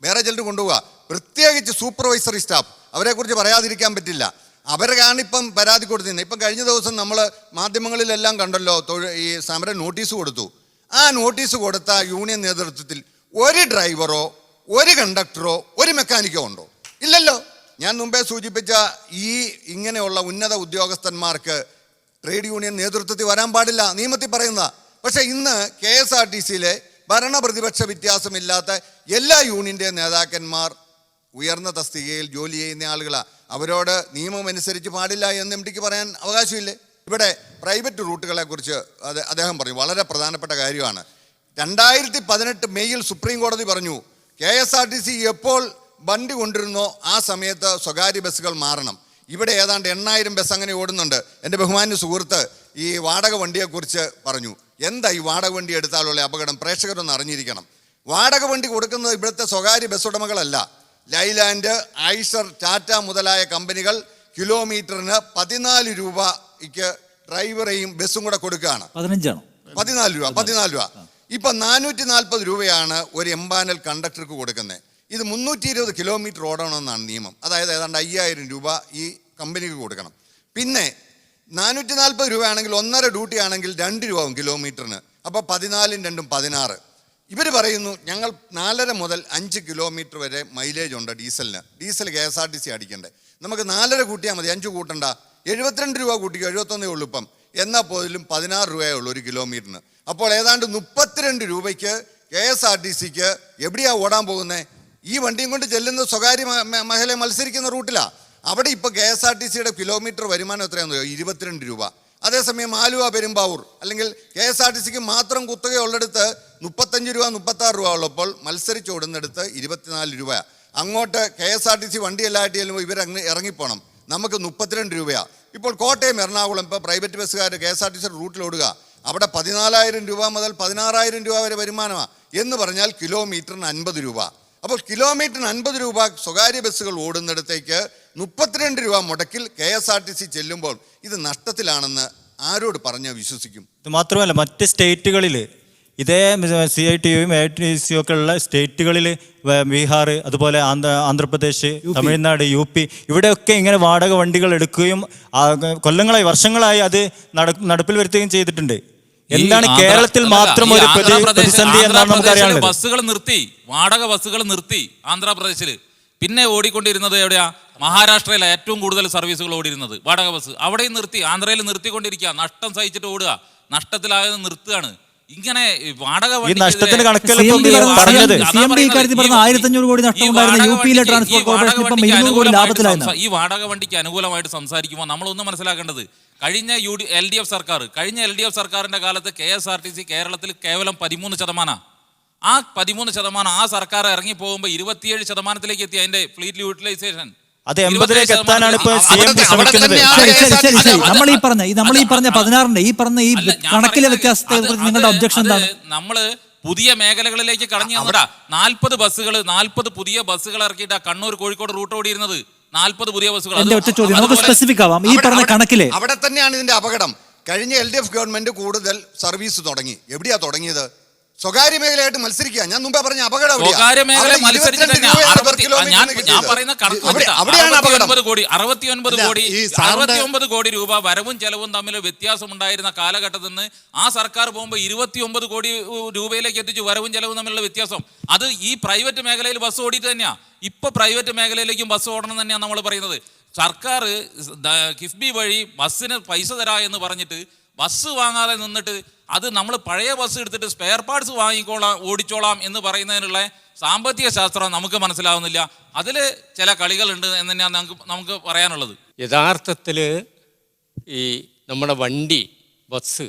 വേറെ ചിലർ കൊണ്ടുപോവുക, പ്രത്യേകിച്ച് സൂപ്പർവൈസറി സ്റ്റാഫ്, അവരെക്കുറിച്ച് പറയാതിരിക്കാൻ പറ്റില്ല. അവരാണ് ഇപ്പം പരാതി കൊടുത്തിരുന്നത്. ഇപ്പം കഴിഞ്ഞ ദിവസം നമ്മൾ മാധ്യമങ്ങളിലെല്ലാം കണ്ടല്ലോ, ഈ സമരം നോട്ടീസ് കൊടുത്തു. ആ നോട്ടീസ് കൊടുത്ത യൂണിയൻ നേതൃത്വത്തിൽ ഒരു ഡ്രൈവറോ ഒരു കണ്ടക്ടറോ ഒരു മെക്കാനിക്കോ ഉണ്ടോ? ഇല്ലല്ലോ. ഞാൻ മുമ്പേ സൂചിപ്പിച്ച ഈ ഇങ്ങനെയുള്ള ഉന്നത ഉദ്യോഗസ്ഥന്മാർക്ക് ട്രേഡ് യൂണിയൻ നേതൃത്വത്തിൽ വരാൻ പാടില്ല, നിയമത്തിൽ പറയുന്ന. പക്ഷേ ഇന്ന് KSRTCയിലെ ഭരണപ്രതിപക്ഷ വ്യത്യാസമില്ലാത്ത എല്ലാ യൂണിയൻ്റെ നേതാക്കന്മാർ ഉയർന്ന തസ്തികയിൽ ജോലി ചെയ്യുന്ന ആളുകളാണ്. അവരോട് നിയമം അനുസരിച്ച് പാടില്ല എന്ന് MDക്ക് പറയാൻ അവകാശമില്ലേ? ഇവിടെ പ്രൈവറ്റ് റൂട്ടുകളെ കുറിച്ച് അദ്ദേഹം പറഞ്ഞു, വളരെ പ്രധാനപ്പെട്ട കാര്യമാണ്. 2018 മെയ്യിൽ സുപ്രീം കോടതി പറഞ്ഞു, KSRTC എപ്പോൾ വണ്ടി കൊണ്ടിരുന്നോ ആ സമയത്ത് സ്വകാര്യ ബസ്സുകൾ മാറണം. ഇവിടെ ഏതാണ്ട് 8000 ബസ് അങ്ങനെ ഓടുന്നുണ്ട്. എൻ്റെ ബഹുമാന്യ സുഹൃത്ത് ഈ വാടക വണ്ടിയെക്കുറിച്ച് പറഞ്ഞു. എന്താ ഈ വാടക വണ്ടി എടുത്താലുള്ള അപകടം? പ്രേക്ഷകരൊന്ന് അറിഞ്ഞിരിക്കണം. വാടക വണ്ടി കൊടുക്കുന്നത് ഇവിടുത്തെ സ്വകാര്യ ബസ് ഉടമകളല്ല. ലൈലാൻഡ്, ഐഷർ, ടാറ്റ മുതലായ കമ്പനികൾ കിലോമീറ്ററിന് 14 രൂപയ്ക്ക് ഡ്രൈവറെയും ബസ്സും കൂടെ കൊടുക്കുകയാണ്. 14 രൂപ. ഇപ്പം 440 രൂപയാണ് ഒരു എംപാനൽ കണ്ടക്ടർക്ക് കൊടുക്കുന്നത്. ഇത് 320 കിലോമീറ്റർ ഓടണമെന്നാണ് നിയമം. അതായത് ഏതാണ്ട് 5000 രൂപ ഈ കമ്പനിക്ക് കൊടുക്കണം. പിന്നെ 440 രൂപയാണെങ്കിൽ 1.5 ഡ്യൂട്ടി ആണെങ്കിൽ 2 രൂപ കിലോമീറ്ററിന്. അപ്പോൾ 14 × 2 16. ഇവർ പറയുന്നു ഞങ്ങൾ 4.5 മുതൽ 5 കിലോമീറ്റർ വരെ മൈലേജ് ഉണ്ട് ഡീസലിന്. Diesel KSRTC അടിക്കണ്ടേ? നമുക്ക് 4.5 കൂട്ടിയാൽ മതി, 5 കൂട്ടണ്ട. 72 രൂപ കൂട്ടിക്കോ, 71 ഉള്ളൂ ഇപ്പം. എന്നാൽ പോലും 16 രൂപയേ ഉള്ളൂ ഒരു കിലോമീറ്ററിന്. അപ്പോൾ ഏതാണ്ട് 32 രൂപയ്ക്ക് KSRTCക്ക് എവിടെയാണ് ഓടാൻ പോകുന്നത്? ഈ വണ്ടിയും കൊണ്ട് ചെല്ലുന്ന സ്വകാര്യ മേഖല മത്സരിക്കുന്ന റൂട്ടിലാണ്. അവിടെ ഇപ്പോൾ KSRTCയുടെ കിലോമീറ്റർ വരുമാനം എത്രയാണെന്ന് 22 രൂപ. അതേസമയം ആലുവ, പെരുമ്പാവൂർ അല്ലെങ്കിൽ KSRTCക്ക് മാത്രം കുത്തകയുള്ളിടത്ത് 35 രൂപ 36 രൂപ ഉള്ളപ്പോൾ മത്സരിച്ചോടുന്നിടത്ത് 24 രൂപ. അങ്ങോട്ട് KSRTC വണ്ടിയെല്ലായിട്ട് ചെല്ലുമ്പോൾ ഇവർ ഇറങ്ങിപ്പോണം. നമുക്ക് 32 രൂപയാണ്. ഇപ്പോൾ കോട്ടയം, എറണാകുളം ഇപ്പോൾ പ്രൈവറ്റ് ബസ്സുകാർ KSRTC റൂട്ടിലോടുക. അവിടെ 14,000 രൂപ മുതൽ 16,000 രൂപ വരെ വരുമാനമാണ്. എന്ന് പറഞ്ഞാൽ കിലോമീറ്ററിന് 50 രൂപ. അപ്പോൾ കിലോമീറ്ററിന് 50 രൂപ സ്വകാര്യ ബസ്സുകൾ ഓടുന്നിടത്തേക്ക് 32 രൂപ മുടക്കിൽ KSRTC ചെല്ലുമ്പോൾ ഇത് നഷ്ടത്തിലാണെന്ന് ആരോട് പറഞ്ഞാൽ വിശ്വസിക്കും? ഇത് മാത്രമല്ല, മറ്റ് സ്റ്റേറ്റുകളിൽ ഇതേ CITUവും AITCയും ഒക്കെ ഉള്ള സ്റ്റേറ്റുകളിൽ, ബീഹാർ, അതുപോലെ ആന്ധ്രാപ്രദേശ്, തമിഴ്നാട്, UP, ഇവിടെയൊക്കെ ഇങ്ങനെ വാടക വണ്ടികൾ എടുക്കുകയും കൊല്ലങ്ങളായി, വർഷങ്ങളായി അത് നടപ്പിൽ വരുത്തുകയും ചെയ്തിട്ടുണ്ട്. എന്താണ് കേരളത്തിൽ മാത്രം ഒരു പ്രതിസന്ധി എന്നാണ് നമുക്കറിയാനുള്ളത്? ബസ്സുകൾ നിർത്തി, വാടക ബസ്സുകൾ നിർത്തി ആന്ധ്രാപ്രദേശിൽ. പിന്നെ ഓടിക്കൊണ്ടിരുന്നത് എവിടെയാ? മഹാരാഷ്ട്രയിലെ ഏറ്റവും കൂടുതൽ സർവീസുകൾ ഓടിയിരുന്നത് വാടക ബസ്. അവിടെയും നിർത്തി, ആന്ധ്രയിൽ നിർത്തിക്കൊണ്ടിരിക്കുക. നഷ്ടം സഹിച്ചിട്ട് ഓടുക, നഷ്ടത്തിലായത് നിർത്തുകയാണ്. ഇങ്ങനെ വാടക നഷ്ടത്തിന് കണക്കല്ലേ പറഞ്ഞത്? ഇക്കാര്യത്തിൽ പറഞ്ഞ 1500 കോടി നഷ്ടമുണ്ടായിരുന്ന യുപിയിലെ ട്രാൻസ്പോർട്ട് കോർപ്പറേഷൻ ഇപ്പം 200 കോടി ലാഭത്തിലായിരുന്നു. ഈ വാടക വണ്ടിക്ക് അനുകൂലമായിട്ട് സംസാരിക്കുമ്പോൾ നമ്മളൊന്നും മനസ്സിലാക്കേണ്ടത്, കഴിഞ്ഞ LDF സർക്കാരിന്റെ കാലത്ത് KSRTC കേരളത്തിൽ കേവലം 13%. ആ 13% ആ സർക്കാർ ഇറങ്ങി പോകുമ്പോൾ 27% എത്തി അതിന്റെ ഫ്ലീറ്റ് യൂട്ടിലൈസേഷൻ. അത് 80-ലേക്ക് എത്താനാണ് ഇപ്പോൾ CMD ശ്രമിക്കുന്നത്. നമ്മൾ ഈ പറഞ്ഞ 16 ഈ പറഞ്ഞ ഈ കണക്കിലെ വ്യത്യാസത്തെ നിങ്ങളുടെ ഒബ്ജക്ഷൻ എന്താണ്? നമ്മള് പുതിയ മേഖലകളിലേക്ക് കടഞ്ഞു വന്നടാ. 40 പുതിയ ബസ്സുകൾ ഇറക്കിയിട്ടാ കണ്ണൂർ, കോഴിക്കോട് റൂട്ട് ഓടിയിരുന്നത്. 40 പുതിയ ബസ്സുകൾ. എന്റെ ഒറ്റ ചോദ്യം, നമുക്ക് സ്പെസിഫിക് ആവാം. ഈ പറഞ്ഞ കണക്കിലെ അവിടെ തന്നെയാണ് ഇതിന്റെ അപകടം. കഴിഞ്ഞ LDF ഗവൺമെന്റ് കൂടുതൽ സർവീസ് തുടങ്ങി. എവിടെയാ തുടങ്ങിയത്? സ്വകാര്യ മേഖലയായിട്ട് മത്സരിക്കുക. ഞാൻ മുമ്പേ പറഞ്ഞ അപകടം സ്വകാര്യ മേഖല മത്സരിച്ച് ഞാൻ പറയുന്ന കണക്ക് 69 കോടി രൂപ വരവും ചെലവും തമ്മിൽ വ്യത്യാസം ഉണ്ടായിരുന്ന കാലഘട്ടത്തിൽ നിന്ന് ആ സർക്കാർ പോകുമ്പോൾ 29 കോടി രൂപയിലേക്ക് എത്തിച്ചു. വരവും ചെലവും തമ്മിലുള്ള വ്യത്യാസം. അത് ഈ പ്രൈവറ്റ് മേഖലയിൽ ബസ് ഓടിയിട്ട് തന്നെയാണ്. ഇപ്പൊ പ്രൈവറ്റ് മേഖലയിലേക്കും ബസ് ഓടണം തന്നെയാണ് നമ്മൾ പറയുന്നത്. സർക്കാർ കിഫ്ബി വഴി ബസ്സിന് പൈസ തരാ എന്ന് പറഞ്ഞിട്ട് ബസ് വാങ്ങാതെ നിന്നിട്ട് അത് നമ്മൾ പഴയ ബസ് എടുത്തിട്ട് സ്പെയർ പാർട്സ് ഓടിച്ചോളാം എന്ന് പറയുന്നതിനുള്ള സാമ്പത്തിക ശാസ്ത്രം നമുക്ക് മനസ്സിലാവുന്നില്ല. അതിൽ ചില കളികളുണ്ട് എന്ന് തന്നെയാണ് നമുക്ക് പറയാനുള്ളത്. യഥാർത്ഥത്തിൽ ഈ നമ്മുടെ വണ്ടി, ബസ്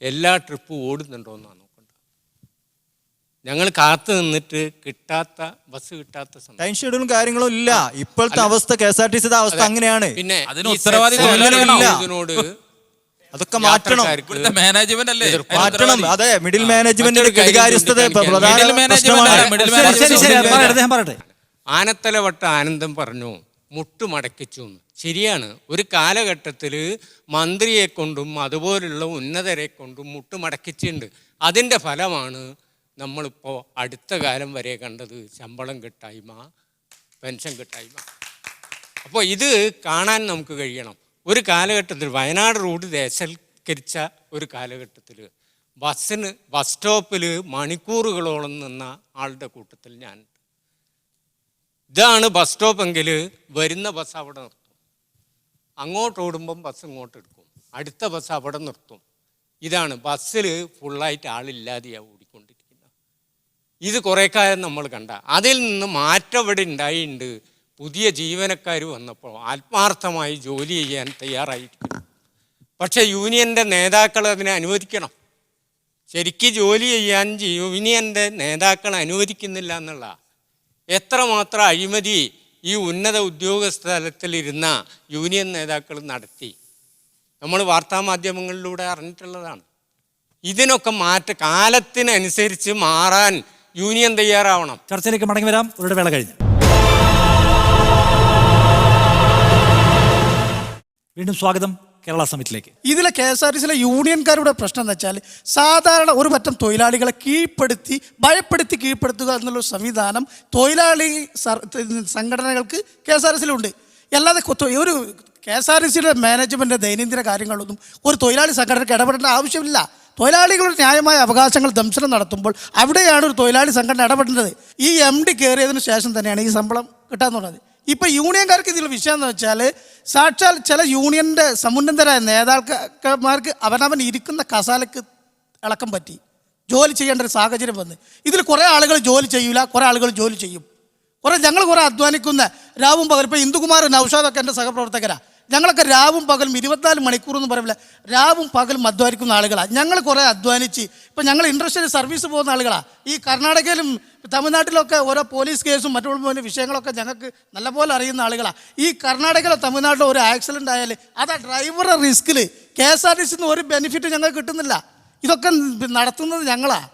എല്ലാ ട്രിപ്പും ഓടുന്നുണ്ടോ എന്നാണ് നോക്കേണ്ടത്. ഞങ്ങൾ കാത്തു നിന്നിട്ട് ബസ് കിട്ടാത്ത ടൈം ഷെഡ്യൂളും കാര്യങ്ങളും ഇല്ല. ഇപ്പോഴത്തെ അവസ്ഥ KSRTCയുടെ അവസ്ഥ അങ്ങനെയാണ്. പിന്നെ അതിന് ഉത്തരവാദിത്വം ഇതിനോട് അതൊക്കെ മാറ്റണം. ഇവിടുത്തെ മാനേജ്മെന്റ് അല്ലേ മാറ്റണം. അതെ, മിഡിൽ മാനേജ്മെന്റിന്റെ കെടുകാര്യസ്ഥത പ്രധാന ശരി ശരി അദ്ദേഹം പറയട്ടെ. ആനത്തലവട്ട ആനന്ദം പറഞ്ഞു മുട്ടുമടക്കിച്ചു എന്ന്. ശരിയാണ്. ഒരു കാലഘട്ടത്തിൽ മന്ത്രിയെ കൊണ്ടും അതുപോലുള്ള ഉന്നതരെ കൊണ്ടും മുട്ടുമടക്കിച്ചിട്ടുണ്ട്. അതിൻ്റെ ഫലമാണ് നമ്മളിപ്പോൾ അടുത്ത കാലം വരെ കണ്ടത്. ശമ്പളം കിട്ടായ്മ, പെൻഷൻ കിട്ടായ്മ. അപ്പോൾ ഇത് കാണാൻ നമുക്ക് കഴിയണം. ഒരു കാലഘട്ടത്തിൽ വയനാട് റോഡ് ദേശവൽക്കരിച്ച ഒരു കാലഘട്ടത്തിൽ ബസ് സ്റ്റോപ്പിൽ മണിക്കൂറുകളോളം നിന്ന ആളുടെ കൂട്ടത്തിൽ ഞാൻ. ഇതാണ് ബസ് സ്റ്റോപ്പെങ്കിൽ വരുന്ന ബസ് അവിടെ നിർത്തും, അങ്ങോട്ട് ഓടുമ്പം ബസ് ഇങ്ങോട്ട് എടുക്കും, അടുത്ത ബസ് അവിടെ നിർത്തും. ഇതാണ് ബസ്സിൽ ഫുള്ളായിട്ട് ആളില്ലാതെയാണ് ഓടിക്കൊണ്ടിരിക്കുന്നത്. ഇത് കുറേ കാലം നമ്മൾ കണ്ട. അതിൽ നിന്ന് മാറ്റം ഇവിടെ ഉണ്ടായിട്ടുണ്ട്. പുതിയ ജീവനക്കാർ വന്നപ്പോൾ ആത്മാർത്ഥമായി ജോലി ചെയ്യാൻ തയ്യാറായിരിക്കും. പക്ഷേ യൂണിയൻ്റെ നേതാക്കൾ അതിനെ അനുവദിക്കണം. ശരിക്കും ജോലി ചെയ്യാൻ യൂണിയൻ്റെ നേതാക്കൾ അനുവദിക്കുന്നില്ല എന്നുള്ള എത്രമാത്രം അഴിമതി ഈ ഉന്നത ഉദ്യോഗസ്ഥ തലത്തിലിരുന്ന യൂണിയൻ നേതാക്കൾ നടത്തി നമ്മൾ വാർത്താമാധ്യമങ്ങളിലൂടെ അറിഞ്ഞിട്ടുള്ളതാണ്. ഇതിനൊക്കെ കാലത്തിനനുസരിച്ച് മാറാൻ യൂണിയൻ തയ്യാറാവണം. ചർച്ചയിലേക്ക് മടങ്ങി വരാം, ഒരു വേള കഴിഞ്ഞ്. വീണ്ടും സ്വാഗതം കേരള സമിറ്റിലേക്ക്. ഇതിലെ KSRTCയിലെ യൂണിയൻകാരുടെ പ്രശ്നം എന്ന് വെച്ചാൽ സാധാരണ ഒരു പറ്റം തൊഴിലാളികളെ ഭയപ്പെടുത്തി കീഴ്പ്പെടുത്തുക എന്നുള്ള സംവിധാനം തൊഴിലാളി സംഘടനകൾക്ക് KSRTCയിലുണ്ട്. അല്ലാതെ ഒരു KSRTCയുടെ മാനേജ്മെൻറ്റ് ദൈനംദിന കാര്യങ്ങളൊന്നും ഒരു തൊഴിലാളി സംഘടനയ്ക്ക് ഇടപെടേണ്ട ആവശ്യമില്ല. തൊഴിലാളികളുടെ ന്യായമായ അവകാശങ്ങൾ ദംശനം നടത്തുമ്പോൾ അവിടെയാണ് ഒരു തൊഴിലാളി സംഘടന ഇടപെടേണ്ടത്. ഈ MD കയറിയതിനു ശേഷം തന്നെയാണ് ഈ ശമ്പളം കിട്ടാൻ തുടങ്ങുന്നത്. ഇപ്പം യൂണിയൻകാർക്ക് ഇതിൽ വിഷയം എന്ന് വെച്ചാൽ സാക്ഷാൽ ചില യൂണിയൻ്റെ സമുന്നതരായ നേതാക്കന്മാർക്ക് അവനവൻ ഇരിക്കുന്ന കസാലക്ക് ഇളക്കം പറ്റി ജോലി ചെയ്യേണ്ട ഒരു സാഹചര്യം വന്ന് ഇതിൽ കുറേ ആളുകൾ ജോലി ചെയ്യൂല, കുറേ ആളുകൾ ജോലി ചെയ്യും. ഞങ്ങൾ കുറേ അധ്വാനിക്കുന്ന രാവും പകലും. ഇപ്പോൾ ഇന്ദുകുമാർ നൗഷാദൊക്കെ എൻ്റെ സഹപ്രവർത്തകരാണ്. ഞങ്ങളൊക്കെ രാവും പകലും 24 മണിക്കൂർ എന്ന് പറയില്ല, രാവും പകലും അധ്വാനിക്കുന്ന ആളുകളാണ്. ഞങ്ങൾ കുറേ അധ്വാനിച്ച് ഇപ്പം ഞങ്ങൾ ഇൻഡസ്ട്രിയൽ സർവീസ് പോകുന്ന ആളുകളാണ്. ഈ കർണാടകയിലും തമിഴ്നാട്ടിലൊക്കെ ഓരോ പോലീസ് കേസും മറ്റുള്ള വിഷയങ്ങളൊക്കെ ഞങ്ങൾക്ക് നല്ലപോലെ അറിയുന്ന ആളുകളാണ്. ഈ കർണാടകയിലോ തമിഴ്നാട്ടിലോ ഒരു ആക്സിഡൻ്റ് ആയാൽ അത് ആ ഡ്രൈവറുടെ റിസ്കിൽ KSRTCന്ന് ഒരു ബെനിഫിറ്റ് ഞങ്ങൾക്ക് കിട്ടുന്നില്ല. ഇതൊക്കെ നടത്തുന്നത് ഞങ്ങളാണ്.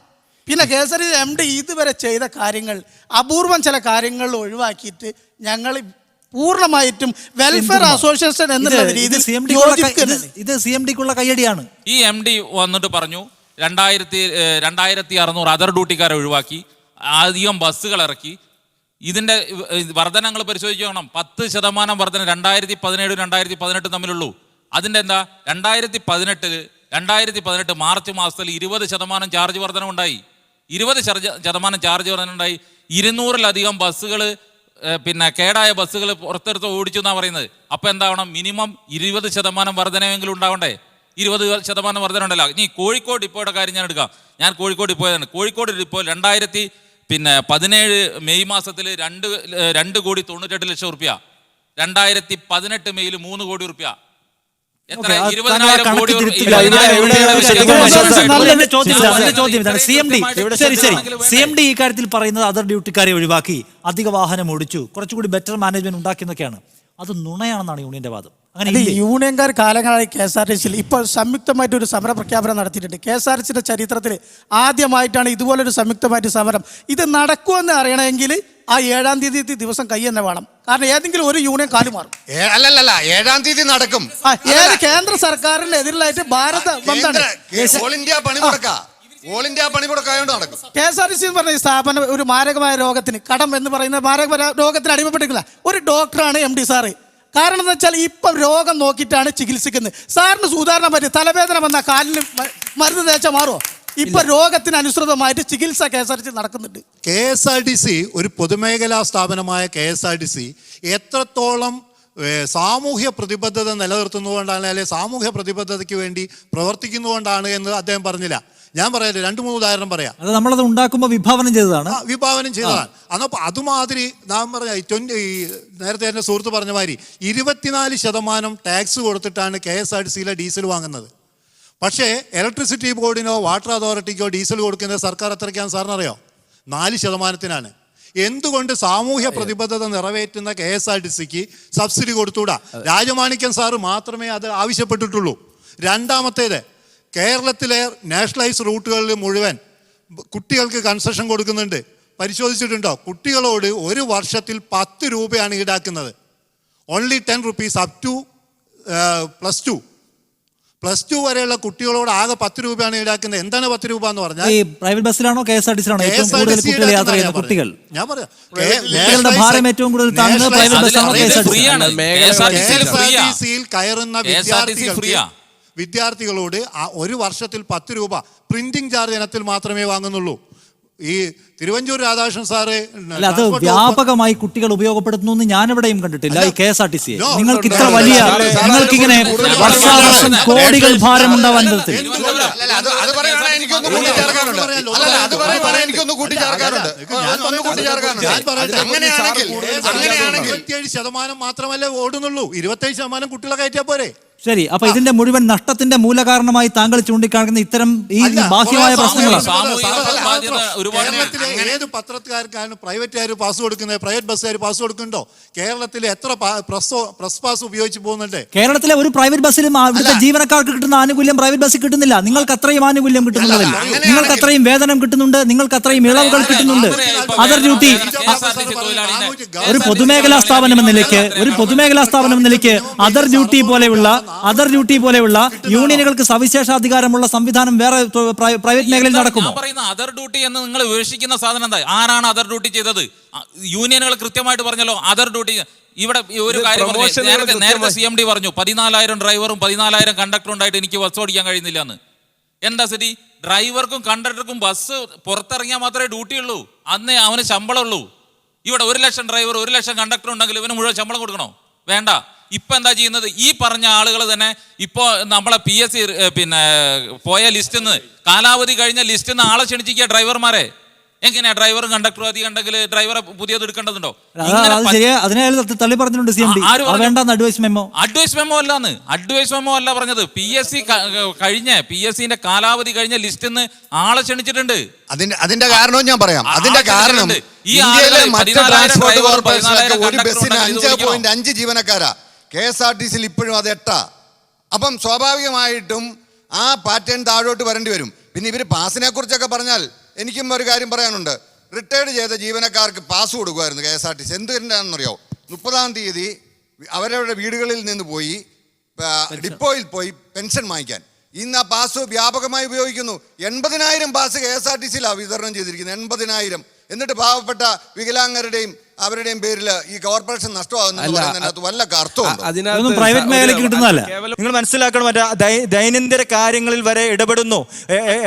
പിന്നെ KSRTC MD ഇതുവരെ ചെയ്ത കാര്യങ്ങൾ അപൂർവം ചില കാര്യങ്ങൾ ഒഴിവാക്കിയിട്ട് ഞങ്ങൾ പൂർണ്ണമായിട്ടും വെൽഫെയർ അസോസിയേഷൻ എന്നുള്ള രീതിയിൽ ഇത് CMDക്കുള്ള കയ്യടിയാണ്. ഈ MD വന്നിട്ട് പറഞ്ഞു 2600 അതർ ഡ്യൂട്ടിക്കാരെ ഒഴിവാക്കി, അധികം ബസ്സുകൾ ഇറക്കി. ഇതിൻ്റെ വർധനങ്ങൾ പരിശോധിച്ച് നോക്കണം. 10% വർധന 2017 2018 തമ്മിലുള്ളൂ. അതിൻ്റെ എന്താ 2018 മാർച്ച് മാസത്തിൽ 20% ചാർജ് വർധന ഉണ്ടായി. 20% ചാർജ് വർധന ഉണ്ടായി. 200-ലധികം ബസ്സുകൾ പിന്നെ കേടായ ബസ്സുകൾ പുറത്തെടുത്ത് ഓടിച്ചു എന്നാണ് പറയുന്നത്. അപ്പോൾ എന്താവണം? മിനിമം 20% വർധനമെങ്കിലും ഉണ്ടാവണ്ടേ? 20% വർധന ഉണ്ടല്ലോ. ഇനി കോഴിക്കോട് ഡിപ്പോയുടെ കാര്യം ഞാൻ എടുക്കാം. ഞാൻ കോഴിക്കോട് ഡിപ്പോയാണ്. കോഴിക്കോട് ഡിപ്പോ 2017 മെയ് മാസത്തിൽ 2,98,00,000 റുപ്യ, 2018 മെയ്യിൽ 3 കോടി റുപ്യ. എത്ര? 20,000 കോടി. CMD ഈ കാര്യത്തിൽ പറയുന്നത് അതർ ഡ്യൂട്ടിക്കാരെ ഒഴിവാക്കി, അധിക വാഹനം ഓടിച്ചു, കുറച്ചുകൂടി ബെറ്റർ മാനേജ്മെന്റ് ഉണ്ടാക്കിയെന്നൊക്കെയാണ്. അത് നുണയാണെന്നാണ് യൂണിയന്റെ വാദം. അങ്ങനെ യൂണിയൻകാർ കാലങ്ങളായി KSRTCയിൽ ഇപ്പോൾ സംയുക്തമായിട്ടൊരു സമര പ്രഖ്യാപനം നടത്തിയിട്ടുണ്ട്. KSRTCയുടെ ചരിത്രത്തിൽ ആദ്യമായിട്ടാണ് ഇതുപോലൊരു സംയുക്തമായിട്ട് സമരം. ഇത് നടക്കുമെന്ന് അറിയണമെങ്കിൽ ആ 7-ാം തീയതി ദിവസം കൈ തന്നെ വേണം. കാരണം ഏതെങ്കിലും ഒരു യൂണിയൻ കാലുമാറും. അല്ലല്ല, 7-ാം തീയതി നടക്കും. ഏത് കേന്ദ്ര സർക്കാരിന്റെ എതിരിലായിട്ട് ഭാരത ബന്ദാണ്. ഓൾ ഇന്ത്യ പണിമുടക്കായോണ്ട് നടക്കും. KSRTC എന്ന് പറഞ്ഞ ഈ സ്ഥാപനം ഒരു മാരകമായ രോഗത്തിന്, കടം എന്ന് പറയുന്ന മാരകമായ രോഗത്തിന് അടിമപ്പെട്ടിട്ടില്ല. ഒരു ഡോക്ടറാണ് MD സാറ്. കാരണം എന്ന് വെച്ചാൽ ഇപ്പം രോഗം നോക്കിയിട്ടാണ് ചികിത്സിക്കുന്നത്. സാറിന് ഉദാഹരണം പറ്റി തലവേദന വന്നാൽ കാലിന് മരുന്ന് തേച്ചാൽ മാറുമോ? ഇപ്പൊ രോഗത്തിന് അനുസൃതമായിട്ട് ചികിത്സ KSRTC നടക്കുന്നുണ്ട്. KSRTC ഒരു പൊതുമേഖലാ സ്ഥാപനമായ KSRTC എത്രത്തോളം സാമൂഹ്യ പ്രതിബദ്ധത നിലനിർത്തുന്നതുകൊണ്ടാണ്, അല്ലെങ്കിൽ സാമൂഹ്യ പ്രതിബദ്ധതയ്ക്ക് വേണ്ടി പ്രവർത്തിക്കുന്നതുകൊണ്ടാണ് എന്ന് അദ്ദേഹം പറഞ്ഞില്ല. ഞാൻ പറയാം, 2-3 ഉദാഹരണം പറയാം. അത് നമ്മളത് ഉണ്ടാക്കുമ്പോൾ വിഭാവനം ചെയ്തതാണ്. അന്നപ്പോൾ അതുമാതിരി നാം പറഞ്ഞ നേരത്തെ എൻ്റെ സുഹൃത്ത് പറഞ്ഞ മാതിരി 24% ടാക്സ് കൊടുത്തിട്ടാണ് KSRTCയിലെ ഡീസൽ വാങ്ങുന്നത്. പക്ഷേ ഇലക്ട്രിസിറ്റി ബോർഡിനോ വാട്ടർ അതോറിറ്റിക്കോ ഡീസൽ കൊടുക്കുന്നത് സർക്കാർ എത്രയ്ക്കാണ് സാറിനറിയോ? 4%. എന്തുകൊണ്ട് സാമൂഹ്യ പ്രതിബദ്ധത നിറവേറ്റുന്ന KSRTCക്ക് സബ്സിഡി കൊടുത്തുകൂടാ? രാജമാണിക്യം സാറ് മാത്രമേ അത് ആവശ്യപ്പെട്ടിട്ടുള്ളൂ. രണ്ടാമത്തേത്, കേരളത്തിലെ നാഷണലൈസ് റൂട്ടുകളിൽ മുഴുവൻ കുട്ടികൾക്ക് കൺസെഷൻ കൊടുക്കുന്നുണ്ട്. പരിശോധിച്ചിട്ടുണ്ടോ? കുട്ടികളോട് ഒരു വർഷത്തിൽ 10 രൂപയാണ് ഈടാക്കുന്നത്. Only 10 rupees up two plus two വരെയുള്ള കുട്ടികളോട് ആകെ 10 രൂപയാണ് ഈടാക്കുന്നത്. എന്താണ് 10 രൂപ എന്ന് പറഞ്ഞാൽ? ഈ പ്രൈവറ്റ് ബസ്സിലാണോ KSRTC-ലാണോ ഏറ്റവും കൂടുതൽ കുട്ടികൾ യാത്ര ചെയ്യുന്ന കുട്ടികൾ? ഞാൻ പറയാം, കുട്ടികളുടെ ഭാരം ഏറ്റവും കൂടുതൽ താങ്ങുന്നത് പ്രൈവറ്റ് ബസ്സാണോ KSRTC-യിൽ കയറുന്ന വിദ്യാർത്ഥികളോട് ഒരു വർഷത്തിൽ 10 രൂപ പ്രിന്റിംഗ് ചാർജ് ഇനത്തിൽ മാത്രമേ വാങ്ങുന്നുള്ളൂ. ഈ തിരുവഞ്ചൂർ രാധാകൃഷ്ണൻ സാറ് അല്ല, അത് വ്യാപകമായി കുട്ടികൾ ഉപയോഗപ്പെടുത്തുന്നു എന്ന് ഞാനിവിടെയും കണ്ടിട്ടില്ല. ഈ KSRTC നിങ്ങൾക്ക് ഇത്ര വലിയ, നിങ്ങൾക്കിങ്ങനെ വർഷാവർഷം കോടികൾ ഭാരം ഉണ്ടാവാൻ ശതമാനം മാത്രമല്ലേ ഓടുന്നുള്ളൂ. 27% കുട്ടികളെ കയറ്റിയാ പോരെ? ശരി, അപ്പൊ ഇതിന്റെ മുഴുവൻ നഷ്ടത്തിന്റെ മൂലകാരണമായി താങ്കൾ ചൂണ്ടിക്കാണിക്കുന്ന ഇത്തരം ഈ ബാഹ്യമായ പ്രശ്നങ്ങളാണ്. കേരളത്തിലെ ഏത് പത്രക്കാർക്കാണ് പ്രൈവറ്റുകാർ പാസ് കൊടുക്കുന്നത്? പ്രൈവറ്റ് ബസ്സുകാർ പാസ് കൊടുക്കുന്നുണ്ടോ? കേരളത്തിലെ എത്ര പ്രസ് പാസ് ഉപയോഗിച്ച് പോകുന്നുണ്ട്? കേരളത്തിലെ ഒരു പ്രൈവറ്റ് ബസ്സിലും ഇവിടുത്തെ ജീവനക്കാർക്ക് കിട്ടുന്ന ആനുകൂല്യം പ്രൈവറ്റ് ബസ്സിൽ കിട്ടുന്നില്ല. നിങ്ങൾക്ക് അത്രയും ആനുകൂല്യം കിട്ടുന്നുണ്ടല്ല, നിങ്ങൾക്ക് അത്രയും വേതനം കിട്ടുന്നുണ്ട്, നിങ്ങൾക്ക് അത്രയും ഇളവുകൾ കിട്ടുന്നുണ്ട്. അതർ ഡ്യൂട്ടി ഒരു പൊതുമേഖലാ സ്ഥാപനം എന്ന നിലയ്ക്ക് അതർ ഡ്യൂട്ടി പോലെയുള്ള യൂണിയനുകൾക്ക് സവിശേഷാധികാരമുള്ള സംവിധാനം വേറെ പ്രൈവറ്റ് മേഖലയിൽ നടക്കുമോ? അതർ ഡ്യൂട്ടി എന്ന് നിങ്ങൾ വിമർശിക്കുന്ന സാധനം എന്താ? ആരാണ് അതർ ഡ്യൂട്ടി ചെയ്തത്? യൂണിയനുകൾ കൃത്യമായിട്ട് പറഞ്ഞല്ലോ അതർ ഡ്യൂട്ടി. ഇവിടെ ഒരു കാര്യം നേരത്തെ CMD പറഞ്ഞു 14,000 ഡ്രൈവറും 14,000 കണ്ടക്ടറും ഉണ്ടായിട്ട് എനിക്ക് ബസ് ഓടിക്കാൻ കഴിയുന്നില്ല എന്ന്. എന്താ സ്ഥിതി? ഡ്രൈവർക്കും കണ്ടക്ടർക്കും ബസ് പുറത്തിറങ്ങിയാൽ മാത്രമേ ഡ്യൂട്ടി ഉള്ളൂ, അന്നേ അവന് ശമ്പളം ഉള്ളൂ. ഇവിടെ 1 ലക്ഷം ഡ്രൈവർ 1 ലക്ഷം കണ്ടക്ടർ ഉണ്ടെങ്കിൽ ഇവന് മുഴുവൻ ശമ്പളം കൊടുക്കണോ? വേണ്ട. ഇപ്പൊ എന്താ ചെയ്യുന്നത്? ഈ പറഞ്ഞ ആളുകൾ തന്നെ ഇപ്പോ നമ്മളെ PSC പോയ ലിസ്റ്റിൽ നിന്ന്, കാലാവധി കഴിഞ്ഞ ലിസ്റ്റിൽ നിന്ന് ആളെ ക്ഷണിച്ചിരിക്കുക ഡ്രൈവർമാരെ. എങ്ങനെയാ ഡ്രൈവറും കണ്ടക്ടറും അധികം ഉണ്ടെങ്കിൽ ഡ്രൈവറെ പുതിയത് എടുക്കേണ്ടതുണ്ടോ? തള്ളി പറഞ്ഞിട്ടുണ്ട് CMD. അഡ്വൈസ് മെമ്മോ അല്ല പറഞ്ഞത്. PSCന്റെ കാലാവധി കഴിഞ്ഞ ലിസ്റ്റിൽ നിന്ന് ആളെ ക്ഷണിച്ചിട്ടുണ്ട്. അതിന്റെ കാരണവും ഞാൻ പറയാം. അതിന്റെ കാരണം ഇന്ത്യയിലെ മറ്റ് ട്രാൻസ്പോർട്ട് കോർപ്പറേഷനൊക്കെ ഒരു ബസ്സിന് 5.5 ജീവനക്കാരാ. KSRTC-യിൽ ഇപ്പോഴും അത് 8. അപ്പം സ്വാഭാവികമായിട്ടും ആ പാറ്റേൺ താഴോട്ട് വരേണ്ടി വരും. പിന്നെ ഇവർ പാസിനെ കുറിച്ചൊക്കെ പറഞ്ഞാൽ എനിക്കും ഒരു കാര്യം പറയാനുണ്ട്. റിട്ടയർഡ് ചെയ്ത ജീവനക്കാർക്ക് പാസ് കൊടുക്കുമായിരുന്നു KSRTC. എന്തുകൊണ്ടാണെന്നറിയോ? 30-ാം തീയതി അവരവരുടെ വീടുകളിൽ നിന്ന് പോയി ഡിപ്പോയിൽ പോയി പെൻഷൻ വാങ്ങിക്കാൻ. ഇന്ന് ആ പാസ് വ്യാപകമായി ഉപയോഗിക്കുന്നു. 80,000 പാസ് KSRTC-ലാണ് വിതരണം ചെയ്തിരിക്കുന്നത്. 80,000. എന്നിട്ട് പാവപ്പെട്ട വികലാംഗരുടെയും അവരുടെയും പേരിൽ ഈ കോർപ്പറേഷൻ നഷ്ടമാകുന്നത് വല്ല അർത്ഥവും പ്രൈവറ്റ് മേഖലയ്ക്ക് കിട്ടുന്നതല്ല. നിങ്ങൾ മനസ്സിലാക്കണം, മറ്റേ ദൈനംദിന കാര്യങ്ങളിൽ വരെ ഇടപെടുന്നു.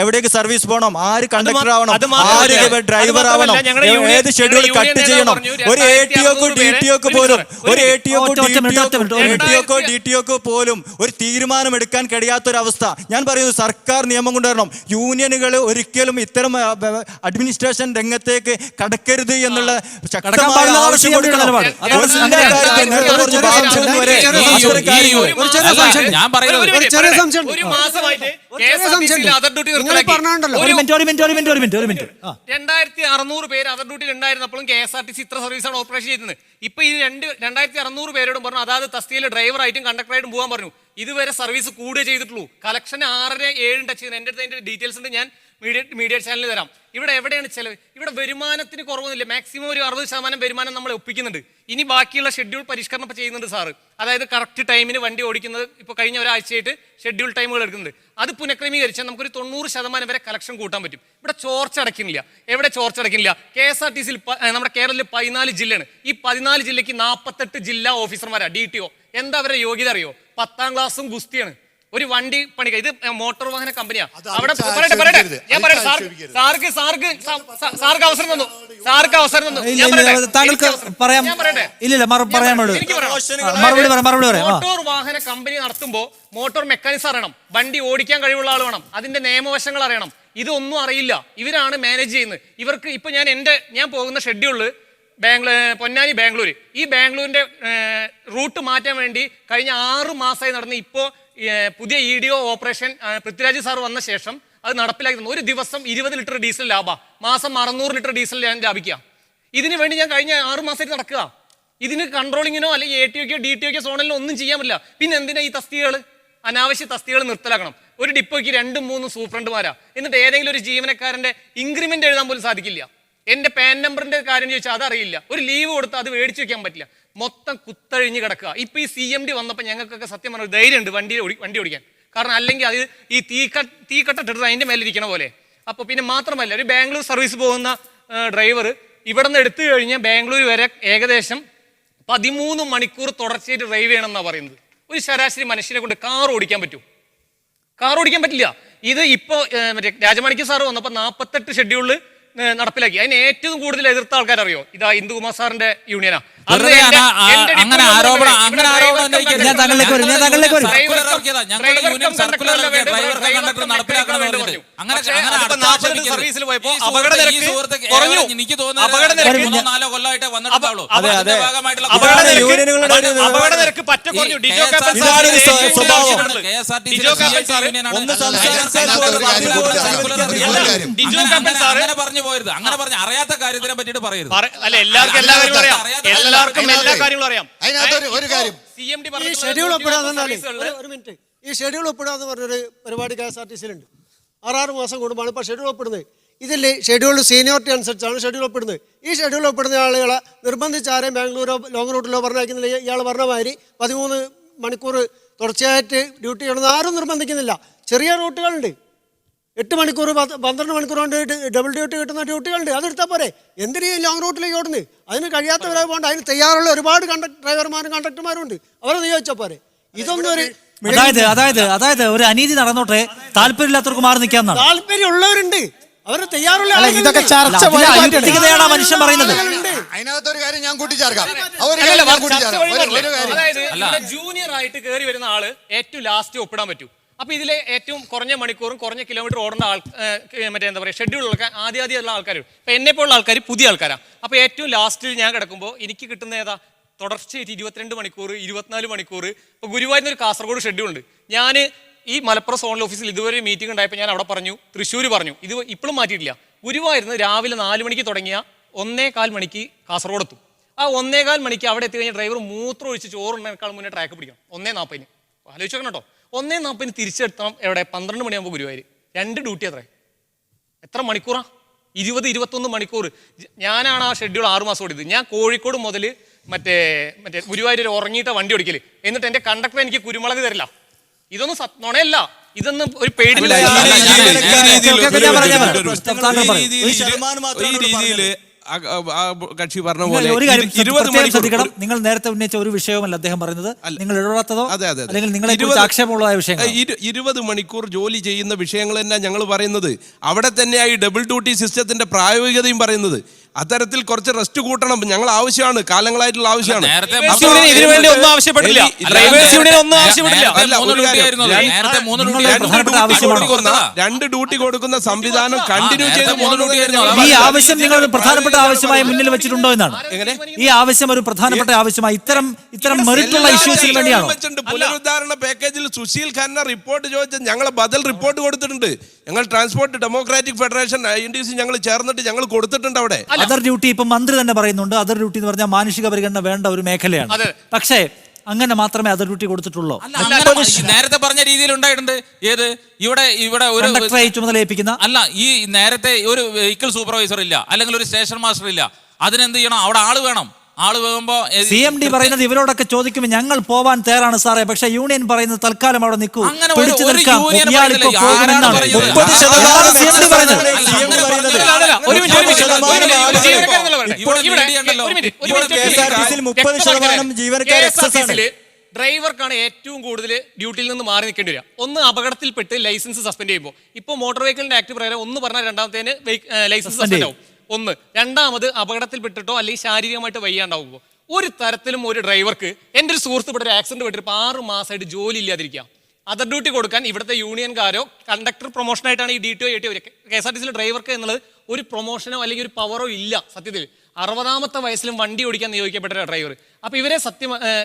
എവിടേക്ക് സർവീസ് പോകണം, ആര് കണ്ടക്ടർ ആവണം, ആര് ഡ്രൈവർ ആവണം, ഏത് ഷെഡ്യൂൾ കട്ട് ചെയ്യണം. ഒരു ATOക്കോ DTOക്കോ പോലും ഒരു തീരുമാനമെടുക്കാൻ കഴിയാത്തൊരവസ്ഥ. ഞാൻ പറയുന്നു, സർക്കാർ നിയമം കൊണ്ടുവരണം. യൂണിയനുകൾ ഒരിക്കലും ഇത്തരം അഡ്മിനിസ്ട്രേഷൻ രംഗത്തേക്ക് കടക്കരുത് എന്നുള്ള ശക്തമായ ആവശ്യം കൊടുക്കണം. ഞാൻ പറയുന്നത് ഒരു മാസമായിട്ട് 2,600 പേര് അതർ ഡ്യൂട്ടിയിൽ ഉണ്ടായിരുന്നപ്പോഴും KSRTC ഇത്ര സർവീസാണ് ഓപ്പറേഷൻ ചെയ്യുന്നത്. ഇപ്പൊ ഈ 2,600 പേരോടും പറഞ്ഞു അതാത് തസ്തികയിലെ ഡ്രൈവറായിട്ടും കണ്ടക്ടറായിട്ടും പോകാൻ പറഞ്ഞു. ഇതുവരെ സർവീസ് കൂടുകയെ ചെയ്തിട്ടുള്ളൂ. കളക്ഷൻ 6-7 ടച്ച് ചെയ്യുന്നത്. എൻ്റെ അടുത്ത് അതിന്റെ ഡീറ്റെയിൽസ് ഉണ്ട്, ഞാൻ മീഡിയ ചാനലിൽ തരാം. ഇവിടെ എവിടെയാണ് ചെലവ്? ഇവിടെ വരുമാനത്തിന് കുറവൊന്നുമില്ല. മാക്സിമം ഒരു 60% വരുമാനം നമ്മൾ ഒപ്പിക്കുന്നുണ്ട്. ഇനി ബാക്കിയുള്ള ഷെഡ്യൂൾ പരിഷ്കരണം ചെയ്യുന്നുണ്ട് സാറ്. അതായത് കറക്റ്റ് ടൈമിന് വണ്ടി ഓടിക്കുന്നത് ഇപ്പോൾ കഴിഞ്ഞ ഒരാഴ്ചയായിട്ട് ഷെഡ്യൂൾ ടൈമുകൾ എടുക്കുന്നുണ്ട്. അത് പുനഃക്രമീകരിച്ചാൽ നമുക്കൊരു 90% വരെ കളക്ഷൻ കൂട്ടാൻ പറ്റും. ഇവിടെ ചോർച്ച അടയ്ക്കുന്നില്ല. എവിടെ ചോർച്ച അടയ്ക്കുന്നില്ല? KSRTC-യിൽ നമ്മുടെ കേരളത്തിൽ 14 ജില്ലയാണ്. ഈ 14 ജില്ലയ്ക്ക് 48 ജില്ലാ ഓഫീസർമാരാ DTO. എന്താ അവരുടെ യോഗ്യത അറിയോ? 10ാം ക്ലാസ്സും ഗുസ്തിയാണ്. ഒരു വണ്ടി പണിക്ക. ഇത് മോട്ടോർ വാഹന കമ്പനിയാ. അവിടെ പറയട്ടെ, ഞാൻ പറയട്ടെ, സാർക്ക് അവസരം തന്നു. മോട്ടോർ വാഹന കമ്പനി നടത്തുമ്പോ മോട്ടോർ മെക്കാനിക്സ് അറിയണം, വണ്ടി ഓടിക്കാൻ കഴിവുള്ള ആൾ വേണം, അതിന്റെ നിയമവശങ്ങൾ അറിയണം. ഇതൊന്നും അറിയില്ല. ഇവരാണ് മാനേജ് ചെയ്യുന്നത്. ഇവർക്ക് ഇപ്പൊ ഞാൻ പോകുന്ന ഷെഡ്യൂളില് പൊന്നാനി ബാംഗ്ലൂർ. ഈ ബാംഗ്ലൂരിന്റെ റൂട്ട് മാറ്റാൻ വേണ്ടി കഴിഞ്ഞ 6 മാസമായി നടന്ന് ഇപ്പോൾ പുതിയ EDO ഓപ്പറേഷൻ പൃഥ്വിരാജ് സാർ വന്ന ശേഷം അത് നടപ്പിലാക്കി തന്നു. ഒരു ദിവസം 20 ലിറ്റർ ഡീസൽ ലാഭം, മാസം 600 ലിറ്റർ ഡീസൽ ഞാൻ ലാഭിക്കുക. ഇതിനു വേണ്ടി ഞാൻ കഴിഞ്ഞ 6 മാസമായിട്ട് നടക്കുക. ഇതിന് കൺട്രോളിങ്ങിനോ അല്ലെങ്കിൽ ATOക്കോ DTOക്കോ സോണലിനോ ഒന്നും ചെയ്യാൻ പറ്റില്ല. പിന്നെ എന്തിനാ ഈ തസ്തികകൾ? അനാവശ്യ തസ്തികകൾ നിർത്തലാക്കണം. ഒരു ഡിപ്പോയ്ക്ക് 2-3 സൂപ്രണ്ടുമാരാ, എന്നിട്ട് ഏതെങ്കിലും ഒരു ജീവനക്കാരന്റെ ഇൻക്രിമെന്റ് എഴുതാൻ പോലും സാധിക്കില്ല. എന്റെ പാൻ നമ്പറിന്റെ കാര്യം ചോദിച്ചാൽ അതറിയില്ല. ഒരു ലീവ് കൊടുത്താൽ അത് മേടിച്ചു വെക്കാൻ പറ്റില്ല. മൊത്തം കുത്തഴിഞ്ഞ് കിടക്കുക. ഇപ്പൊ ഈ CMD വന്നപ്പോൾ ഞങ്ങൾക്കൊക്കെ സത്യം പറഞ്ഞ ധൈര്യമുണ്ട് വണ്ടി ഓടിക്കാൻ. കാരണം അല്ലെങ്കിൽ അത് ഈ തീക്കട്ടിട്ട് അതിന്റെ മേലെ ഇരിക്കണ പോലെ. അപ്പൊ പിന്നെ മാത്രമല്ല, ഒരു ബാംഗ്ലൂർ സർവീസ് പോകുന്ന ഡ്രൈവർ ഇവിടെ നിന്ന് എടുത്തു കഴിഞ്ഞാൽ ബാംഗ്ലൂർ വരെ ഏകദേശം 13 മണിക്കൂർ തുടർച്ചയായിട്ട് ഡ്രൈവ് ചെയ്യണമെന്നാണ് പറയുന്നത്. ഒരു ശരാശരി മനുഷ്യനെ കൊണ്ട് കാർ ഓടിക്കാൻ പറ്റും? കാർ ഓടിക്കാൻ പറ്റില്ല. ഇത് ഇപ്പോൾ മറ്റേ രാജമാണിക്യ സാറ് വന്നപ്പോൾ 48 ഷെഡ്യൂളിൽ നടപ്പിലാക്കി. അതിന് ഏറ്റവും കൂടുതൽ എതിർത്ത ആൾക്കാരറിയോ? ഇതാ ഇന്ദുകുമാർ സാറിന്റെ യൂണിയനാ. സർവീസിൽ പോയപ്പോ അപകട നിരക്ക് കുറഞ്ഞു. അപകട നിരക്ക് പറ്റ കുറഞ്ഞു. ഡിജോ കാപ്പൻ സാറ് പറഞ്ഞു പോയത്. അങ്ങനെ പറഞ്ഞ അറിയാത്ത കാര്യത്തിനെ പറ്റിയിട്ട് പറയരുത്. അല്ല, എല്ലാവർക്കും എല്ലാ കാര്യങ്ങളും അറിയാം. എല്ലാവർക്കും എല്ലാ കാര്യങ്ങളും അറിയാം. ഒരു കാര്യം, CMD ഈ ഷെഡ്യൂൾ ഒപ്പിടാന്ന് ഒരു മിനിറ്റ്, ഈ ഷെഡ്യൂൾ ഒപ്പിടാന്ന് പറഞ്ഞൊരു പരിപാടി KSRTCയിലുണ്ട്. 6 മാസം കൂടുമ്പോൾ ഇപ്പോൾ ഷെഡ്യൂൾ ഒപ്പിടുന്നത്. ഇതിൽ ഷെഡ്യൂൾ സീനിയോറിറ്റി അനുസരിച്ചാണ് ഷെഡ്യൂൾ ഒപ്പിടുന്നത്. ഈ ഷെഡ്യൂൾ ഒപ്പിടുന്ന ആളുകളെ നിർബന്ധിച്ച് ആരെയും ബാംഗ്ലൂരോ ലോങ് റൂട്ടിലോ പറഞ്ഞയക്കുന്നില്ല. ഇയാൾ പറഞ്ഞ മാതിരി 13 മണിക്കൂർ തുടർച്ചയായിട്ട് ഡ്യൂട്ടി ചെയ്യണമെന്ന് ആരും നിർബന്ധിക്കുന്നില്ല. ചെറിയ റൂട്ടുകളുണ്ട്, 8 മണിക്കൂർ 12 മണിക്കൂർ കൊണ്ട് ഡബിൾ ഡ്യൂട്ടി കിട്ടുന്ന ഡ്യൂട്ടികളുണ്ട്. അതെടുത്താൽ പോരെ. എന്തിനീ ലോങ് റൂട്ടിലേക്ക് ഓടുന്നത്? അതിന് കഴിയാത്തവരായി പോകണ്ട. അതിന് തയ്യാറുള്ള ഒരുപാട് ഡ്രൈവർമാരും കണ്ടക്ടർമാരും ഉണ്ട്. അവരെ നിയോഗിച്ചാൽ പോരെ. ഇതൊന്നും ഒരു അതായത് ഒരു അനീതി നടന്നോട്ടെ, താല്പര്യമില്ലാത്തവർക്ക് മാറി നിൽക്കാന്നാണ്. താല്പര്യമുള്ളവരുണ്ട്, അവര് തയ്യാറുള്ള ഇതൊക്കെ ചർച്ച മനുഷ്യൻ പറയുന്നത്. അതിനകത്തൊരു കാര്യം ഞാൻ കൂട്ടിച്ചേർക്കാം. ജൂനിയർ ആയിട്ട് കയറി വരുന്ന ആള് ഏറ്റവും ലാസ്റ്റ് ഒപ്പിടാൻ പറ്റൂ. അപ്പൊ ഇതിലെ ഏറ്റവും കുറഞ്ഞ മണിക്കൂറും കുറഞ്ഞ കിലോമീറ്റർ ഓടേണ്ട മറ്റേ എന്താ പറയുക ഷെഡ്യൂളുള്ള ആദ്യമുള്ള ആൾക്കാർ, ഇപ്പൊ എന്നെ പോലുള്ള ആൾക്കാർ പുതിയ ആൾക്കാരാണ്. അപ്പൊ ഏറ്റവും ലാസ്റ്റിൽ ഞാൻ കിടക്കുമ്പോൾ എനിക്ക് കിട്ടുന്ന ഏതാ തുടർച്ചയായിട്ട് 22 മണിക്കൂർ 24 മണിക്കൂർ. ഇപ്പൊ ഗുരുവായൂരിൽ ഒരു കാസർഗോഡ് ഷെഡ്യൂൾ ഉണ്ട്. ഞാൻ ഈ മലപ്പുറം സോണൽ ഓഫീസിൽ ഇതുവരെ മീറ്റിംഗ് ഉണ്ടായപ്പോൾ ഞാൻ അവിടെ പറഞ്ഞു, തൃശ്ശൂർ പറഞ്ഞു, ഇത് ഇപ്പോഴും മാറ്റിയിട്ടില്ല. ഗുരുവായൂരിന്ന് രാവിലെ 4 മണിക്ക് തുടങ്ങിയ 1:15 മണിക്ക് കാസർഗോഡ് എത്തും. ആ 1:15 മണിക്ക് അവിടെ എത്തി കഴിഞ്ഞാൽ ഡ്രൈവർ മൂത്രം ഒഴിച്ച് ചോറുണ്ടേക്കാൾ മുന്നേ ട്രാക്ക് പിടിക്കണം. 1:40. ആലോചിച്ച് നോക്കണം കേട്ടോ. 1:40 തിരിച്ചെത്തണം എവിടെ? 12 മണിയാകുമ്പോൾ ഗുരുവായൂർ. 2 ഡ്യൂട്ടി അത്രേ. എത്ര മണിക്കൂറാ? 20-21 മണിക്കൂർ. ഞാനാണ് ആ ഷെഡ്യൂൾ 6 മാസം ഓടിയത്. ഞാൻ കോഴിക്കോട് മുതൽ മറ്റേ ഗുരുവായൂർ ഉറങ്ങിയിട്ട വണ്ടി ഓടിക്കല്. എന്നിട്ട് എൻ്റെ കണ്ടക്ടർ എനിക്ക് കുരുമുളക് തരില്ല. ഇതൊന്നും നുണയല്ല, ഇതൊന്നും ഒരു പേടി. കക്ഷി പറഞ്ഞ പോലെ ശ്രദ്ധിക്കണം. നിങ്ങൾ നേരത്തെ ഉന്നയിച്ച ഒരു വിഷയവുമല്ല അദ്ദേഹം പറയുന്നത്. നിങ്ങൾ ഇടപെടാത്തതോ അല്ലെങ്കിൽ നിങ്ങളെ ആക്ഷേപമുള്ളതായ വിഷയങ്ങൾ 20 മണിക്കൂർ ജോലി ചെയ്യുന്ന വിഷയങ്ങൾ തന്നെ ഞങ്ങൾ പറയുന്നത്. അവിടെ തന്നെയായി ഡബിൾ ഡ്യൂട്ടി സിസ്റ്റത്തിന്റെ പ്രായോഗികതയും പറയുന്നത്. അത്തരത്തിൽ കുറച്ച് റെസ്റ്റ് കൂട്ടണം. ഞങ്ങൾ ആവശ്യമാണ്, കാലങ്ങളായിട്ടുള്ള ആവശ്യമാണ്. രണ്ട് ഡ്യൂട്ടി കൊടുക്കുന്ന സംവിധാനം കണ്ടിന്യൂ ചെയ്ത് ഈ ആവശ്യം നിങ്ങൾ പ്രധാനപ്പെട്ട ആവശ്യമായി മുന്നിൽ വെച്ചിട്ടുണ്ടോ എന്നാണ്. ഈ ആവശ്യം ഒരു പ്രധാനപ്പെട്ട ആവശ്യമായി ഇത്തരം മെറിറ്റുള്ള ഇഷ്യൂസിന് വേണ്ടിയാണ്. പുനരുദ്ധാരണ പാക്കേജിൽ സുശീൽ ഖന്ന റിപ്പോർട്ട് ചോദിച്ച ഞങ്ങൾ ബദൽ റിപ്പോർട്ട് കൊടുത്തിട്ടുണ്ട്. ഞങ്ങൾ ട്രാൻസ്പോർട്ട് ഡെമോക്രാറ്റിക് ഫെഡറേഷൻ INTC ഞങ്ങൾ ചേർന്നിട്ട് ഞങ്ങൾ കൊടുത്തിട്ടുണ്ട്. അവിടെ അതർ ഡ്യൂട്ടി ഇപ്പൊ മന്ത്രി തന്നെ പറയുന്നുണ്ട്. അതർ ഡ്യൂട്ടി എന്ന് പറഞ്ഞാൽ മാനുഷിക പരിഗണന വേണ്ട ഒരു മേഖലയാണ്. പക്ഷേ അങ്ങനെ മാത്രമേ അതർ ഡ്യൂട്ടി കൊടുത്തിട്ടുള്ളൂ. നേരത്തെ പറഞ്ഞ രീതിയിൽ ഉണ്ടായിട്ടുണ്ട്. ഏത് ഇവിടെ ഒരു ചുമതലയേൽപ്പിക്കുന്ന അല്ല, ഈ നേരത്തെ ഒരു വെഹിക്കിൾ സൂപ്പർവൈസർ ഇല്ല, അല്ലെങ്കിൽ ഒരു സ്റ്റേഷൻ മാസ്റ്റർ ഇല്ല. അതിനെന്ത് ചെയ്യണം? അവിടെ ആള് വേണം. ആള് വേകുമ്പോ CMD പറയുന്നത് ഇവരോടൊക്കെ ചോദിക്കുമ്പോൾ ഞങ്ങൾ പോവാൻ തയ്യാറാണ് സാറേ, പക്ഷെ യൂണിയൻ പറയുന്നത് തൽക്കാലം അവിടെ നിൽക്കൂ, പിടിച്ചു നിൽക്കാം. ഡ്രൈവർക്കാണ് ഏറ്റവും കൂടുതൽ ഡ്യൂട്ടിയിൽ നിന്ന് മാറി നിൽക്കേണ്ടി വരിക. ഒന്ന്, അപകടത്തിൽപ്പെട്ട് ലൈസൻസ് സസ്പെൻഡ് ചെയ്യുമ്പോൾ. ഇപ്പോൾ മോട്ടോർ വെഹിക്കിളിന്റെ ആക്ട് പ്രകാരം ഒന്ന് പറഞ്ഞാൽ രണ്ടാമത്തേന് ലൈസൻസ് സസ്പെൻഡ് ആവും. ഒന്ന്. രണ്ടാമത് അപകടത്തിൽപ്പെട്ടിട്ടോ അല്ലെങ്കിൽ ശാരീരികമായിട്ട് വയ്യാണ്ടാവുമ്പോൾ. ഒരു തരത്തിലും ഒരു ഡ്രൈവർക്ക്, എൻ്റെ ഒരു സുഹൃത്ത് ഇവിടെ ഒരു ആക്സിഡന്റ് പെട്ടിട്ട് 6 മാസമായിട്ട് ജോലി ഇല്ലാതിരിക്കുക. അതർ ഡ്യൂട്ടി കൊടുക്കാൻ ഇവിടുത്തെ യൂണിയൻകാരോ കണ്ടക്ടർ പ്രൊമോഷനായിട്ടാണ് ഈ DTO ATO KSRTC ഡ്രൈവർക്ക് എന്നുള്ളത് ഒരു പ്രൊമോഷനോ അല്ലെങ്കിൽ ഒരു പവറോ ഇല്ല. സത്യത്തിൽ 60ാമത്തെ വയസ്സിലും വണ്ടി ഓടിക്കാൻ നിയോഗിക്കപ്പെട്ട ഡ്രൈവർ. അപ്പോൾ ഇവരെ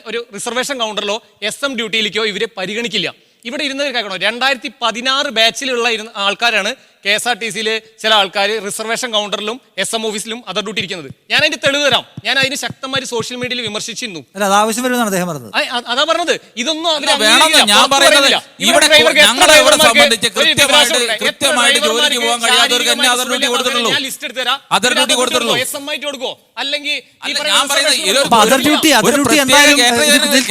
ഒരു റിസർവേഷൻ കൗണ്ടറിലോ SM ഡ്യൂട്ടിയിലേക്കോ ഇവരെ പരിഗണിക്കില്ല. ഇവിടെ ഇരുന്നത് കേൾക്കണോ, 2016 ബാച്ചിലുള്ള ആൾക്കാരാണ് KSRTC ചില ആൾക്കാർ റിസർവേഷൻ കൗണ്ടറിലും SM ഓഫീസിലും അതർ ഡ്യൂട്ടി ഇരിക്കുന്നത്. ഞാൻ അതിന്റെ തെളിവ് തരാം. ഞാൻ അതിന് ശക്തമായി സോഷ്യൽ മീഡിയയിൽ വിമർശിച്ചിരുന്നു. അല്ല, അത് ആവശ്യം വരുമെന്നാണ് അദ്ദേഹം പറഞ്ഞത്. അതാ പറഞ്ഞത്. ഇതൊന്നും ഞാൻ പറയുന്നത് ഇവിടെ ഞങ്ങളെ ഇവിടെ സംബന്ധിച്ച് കൃത്യമായിട്ട് ജോലിക്ക് പോകാൻ കഴിയാത്തവർക്ക് തന്നെ അതർ ഡ്യൂട്ടി കൊടുത്തിട്ടുള്ളൂ. അതർ ഡ്യൂട്ടി കൊടുത്തിട്ടുള്ളൂ. അല്ലെങ്കിൽ അതർ ഡ്യൂട്ടി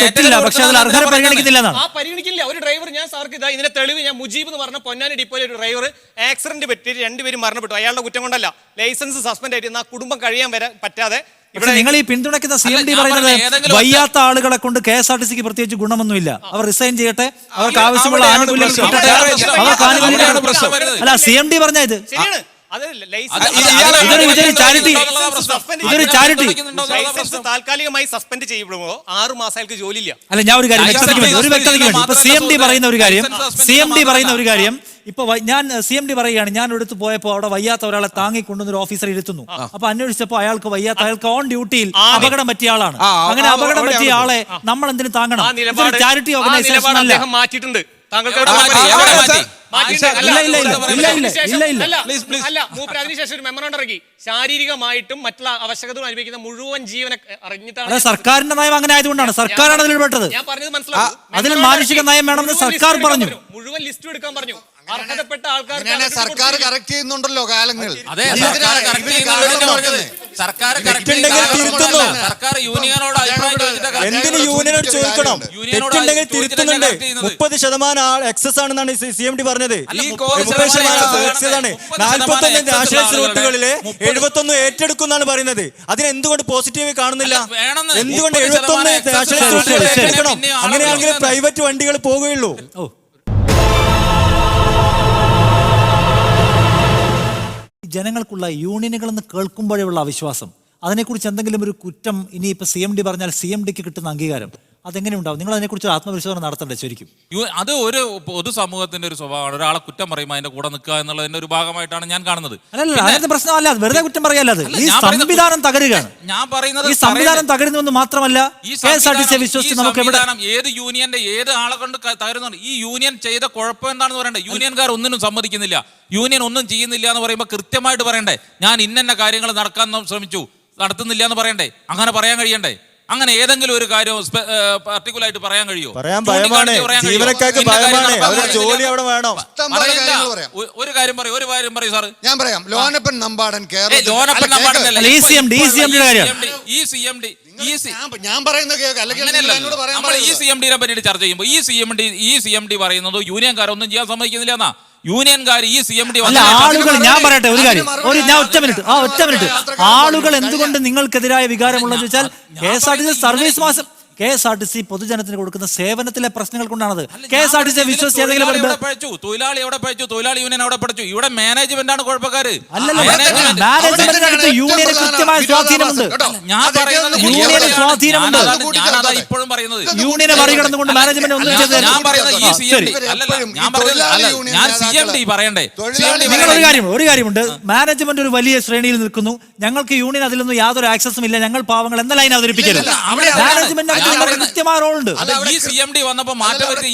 തെറ്റില്ല, പക്ഷെ അതിൽ അർഹത പരിഗണിക്കുന്നില്ല. പരിഗണിക്കില്ല. ഒരു ഡ്രൈവർ, ഞാൻ സാർക്ക് ഇതാ ഇതിന്റെ തെളിവ്, ഞാൻ മുജീബ് എന്ന് പറഞ്ഞ പൊന്നാനി ഡിപ്പോയിലെ ഒരു ഡ്രൈവർ ആക്സിഡന്റ് പറ്റി 2 പേരും മരണപ്പെട്ടു. അയാളുടെ കുറ്റം കൊണ്ടല്ല, ലൈസൻസ് സസ്പെൻഡ് ആയിട്ട് ആ കുടുംബം കഴിയാൻ വരെ പറ്റാതെ. ഇവിടെ നിങ്ങൾ ഈ പിന്തുണയ്ക്കുന്ന CMD പറയുന്നത് വയ്യാത്ത ആളുകളെ കൊണ്ട് KSRTCക്ക് പ്രത്യേകിച്ച് ഗുണമൊന്നുമില്ല, അവർ റിസൈൻ ചെയ്യട്ടെ, അവർക്ക് ആവശ്യമുള്ള ആനുകൂല്യം കിട്ടട്ടെ, അവർക്ക് ആനുകൂല്യം. അല്ല, CMD പറഞ്ഞ ഇത് താൽക്കാലികമായി സസ്പെൻഡ് ചെയ്യപ്പെടുമ്പോ 6 മാസം അയാൾക്ക് ജോലിയില്ല. അല്ല, ഞാൻ ഒരു കാര്യം വ്യക്തതയ്ക്ക് വേണ്ടി ഇപ്പൊ CMD പറയുന്ന ഒരു കാര്യം ഇപ്പൊ ഞാൻ CMD പറയുകയാണ്, ഞാൻ എടുത്ത് പോയപ്പോ അവിടെ വയ്യാത്ത ഒരാളെ താങ്ങിക്കൊണ്ടുവന്ന ഒരു ഓഫീസർ ഇരുത്തുന്നു. അപ്പൊ അന്വേഷിച്ചപ്പോ അയാൾക്ക് ഓൺ ഡ്യൂട്ടിയിൽ അപകടം പറ്റിയ ആളാണ്. അങ്ങനെ അപകടം പറ്റിയ ആളെ നമ്മൾ എന്തിനു താങ്ങണം? ചാരിറ്റി ഓർഗനൈസേഷൻ അല്ല. മാറ്റിയിട്ടുണ്ട്. അതിനുശേഷം ഒരു മെമ്മറാണ്ടം ഇറങ്ങി. ശാരീരികമായിട്ടും മറ്റുള്ള അവശ്യകതകളും അനുഭവിക്കുന്ന മുഴുവൻ ജീവനെ അറിഞ്ഞിട്ടാണ് സർക്കാരിന്റെ നയം. അങ്ങനെ ആയതുകൊണ്ടാണ് സർക്കാരാണ് അതിൽ പെട്ടത്. ഞാൻ പറഞ്ഞത് മനസ്സിലാവും. അതിന് മാനുഷിക നയം വേണമെന്ന് സർക്കാർ പറഞ്ഞു. മുഴുവൻ ലിസ്റ്റ് എടുക്കാൻ പറഞ്ഞു. അർഹതപ്പെട്ട ആൾക്കാർ സർക്കാർ കറക്റ്റ് ചെയ്യുന്നുണ്ടല്ലോ കാലങ്ങൾ. സർക്കാർ യൂണിയനോട് എന്തിന് യൂണിയനോട് ചോദിക്കണം? തെറ്റുണ്ടെങ്കിൽ തിരുത്തുന്നുണ്ട്. 30% എക്സസ് ആണെന്നാണ് CMD പറഞ്ഞത്. 41 നാഷണൽ റൂട്ടുകളിലെ 71 ഏറ്റെടുക്കുന്നാണ് പറയുന്നത്. അതിനെന്തുകൊണ്ട് പോസിറ്റീവ് കാണുന്നില്ല? എന്തുകൊണ്ട് 71 നാഷണൽ റൂട്ടുകൾ ഏറ്റെടുക്കണം? അങ്ങനെയാണെങ്കിൽ പ്രൈവറ്റ് വണ്ടികൾ പോകുകയുള്ളൂ. ജനങ്ങൾക്കുള്ള യൂണിയനുകളെന്ന് കേൾക്കുമ്പോഴുള്ള അവിശ്വാസം, അതിനെക്കുറിച്ച് എന്തെങ്കിലും ഒരു കുറ്റം ഇനിയിപ്പോൾ CMD പറഞ്ഞാൽ CMDക്ക് കിട്ടുന്ന അംഗീകാരം അതെങ്ങനെ ഉണ്ടാവും? നിങ്ങൾ അതിനെക്കുറിച്ച് ആത്മപരിശോധന നടത്തണ്ടേ ശരിക്കും? അത് ഒരു പൊതുസമൂഹത്തിന്റെ ഒരു സ്വഭാവമാണ്. ഒരാളെ കുറ്റം പറയുമ്പോൾ അതിന്റെ കൂടെ നിൽക്കുക എന്നുള്ളതിന്റെ ഒരു ഭാഗമായിട്ടാണ് ഞാൻ കാണുന്നത്. അല്ലല്ല, അതിന്റെ പ്രശ്നമല്ല, വെറുതെ കുറ്റം പറയാല്ലത്. ഈ സംവിധാനം തകരുകയാണ്. ഞാൻ പറയുന്നത് ഈ സംവിധാനം തകരുന്നുവെന്ന് മാത്രമല്ല, KSRTC വിശ്വസിച്ച് നമുക്ക് എവിടെ ഏത് യൂണിയന്റെ ഏത് ആളെ കൊണ്ട് തകരുന്നുണ്ട്? ഈ യൂണിയൻ ചെയ്ത കുഴപ്പം എന്താണെന്ന് പറയണ്ടേ? യൂണിയൻകാർ ഒന്നിനും സമ്മതിക്കുന്നില്ല, യൂണിയൻ ഒന്നും ചെയ്യുന്നില്ല എന്ന് പറയുമ്പോൾ കൃത്യമായിട്ട് പറയണ്ടേ, ഞാൻ ഇന്ന കാര്യങ്ങൾ നടക്കാൻ ശ്രമിച്ചു, നടത്തുന്നില്ല എന്ന് പറയണ്ടേ? അങ്ങനെ പറയാൻ കഴിയണ്ടേ? അങ്ങനെ ഏതെങ്കിലും ഒരു കാര്യം പർട്ടിക്കുലർ ആയിട്ട് പറയാൻ കഴിയുമോ? ജീവനക്കാർക്ക് ഭയമാണ്, അവരുടെ ജോലി അവിടെ വേണം. ഒരു കാര്യം പറയൂ സാർ. ഞാൻ പറയാം. ലോനപ്പൻ നമ്പാടൻ ഞാൻ പറയുന്നത് നമ്മൾ ഈ CMD-നെ പറ്റിയിട്ട് ചർച്ച ചെയ്യുമ്പോൾ ഈ CMD പറയുന്നത് യൂണിയൻകാരൊന്നും ചെയ്യാൻ സമ്മതിക്കുന്നില്ല എന്നാ. യൂണിയൻകാർ ഈ CMD ആളുകൾ, ഞാൻ പറയട്ടെ ഒരു കാര്യം, ഞാൻ ഒറ്റ മിനിറ്റ്. ആളുകൾ എന്തുകൊണ്ട് നിങ്ങൾക്കെതിരായ വികാരമുള്ളതെന്ന് വെച്ചാൽ KSRTC പൊതുജനത്തിന് കൊടുക്കുന്ന സേവനത്തിലെ പ്രശ്നങ്ങൾ കൊണ്ടാണത്. KSRTC വിശ്വസിച്ച് തൊഴിലാളി എവിടെ പഠിച്ചു, തൊഴിലാളി യൂണിയൻ അവിടെ പഠിച്ചു. ഇവിടെ മാനേജ്മെന്റ് ആണ് കുഴപ്പക്കാര്. മാനേജ്മെന്റിനടുത്ത് യൂണിയന് കൃത്യമായ സ്വാധീനമുണ്ട്. ഇപ്പോഴും പറയുന്നത് യൂണിയനെ മറികടന്നുകൊണ്ട് മാനേജ്മെന്റ് ഒന്നും ചെയ്തത്. ഞാൻ CMD പറയണ്ടേ? നിങ്ങൾ ഒരു കാര്യമുണ്ട്, മാനേജ്മെന്റ് ഒരു വലിയ ശ്രേണിയിൽ നിൽക്കുന്നു, ഞങ്ങൾക്ക് യൂണിയൻ അതിലൊന്നും യാതൊരു ആക്സസും ഇല്ല, ഞങ്ങൾ പാവങ്ങൾ എന്ന ലൈൻ അവതരിപ്പിക്കരുത്. മാനേജ്മെന്റ് കൃത്യമായ റോളുണ്ട്. ഈ CMD വന്നപ്പോ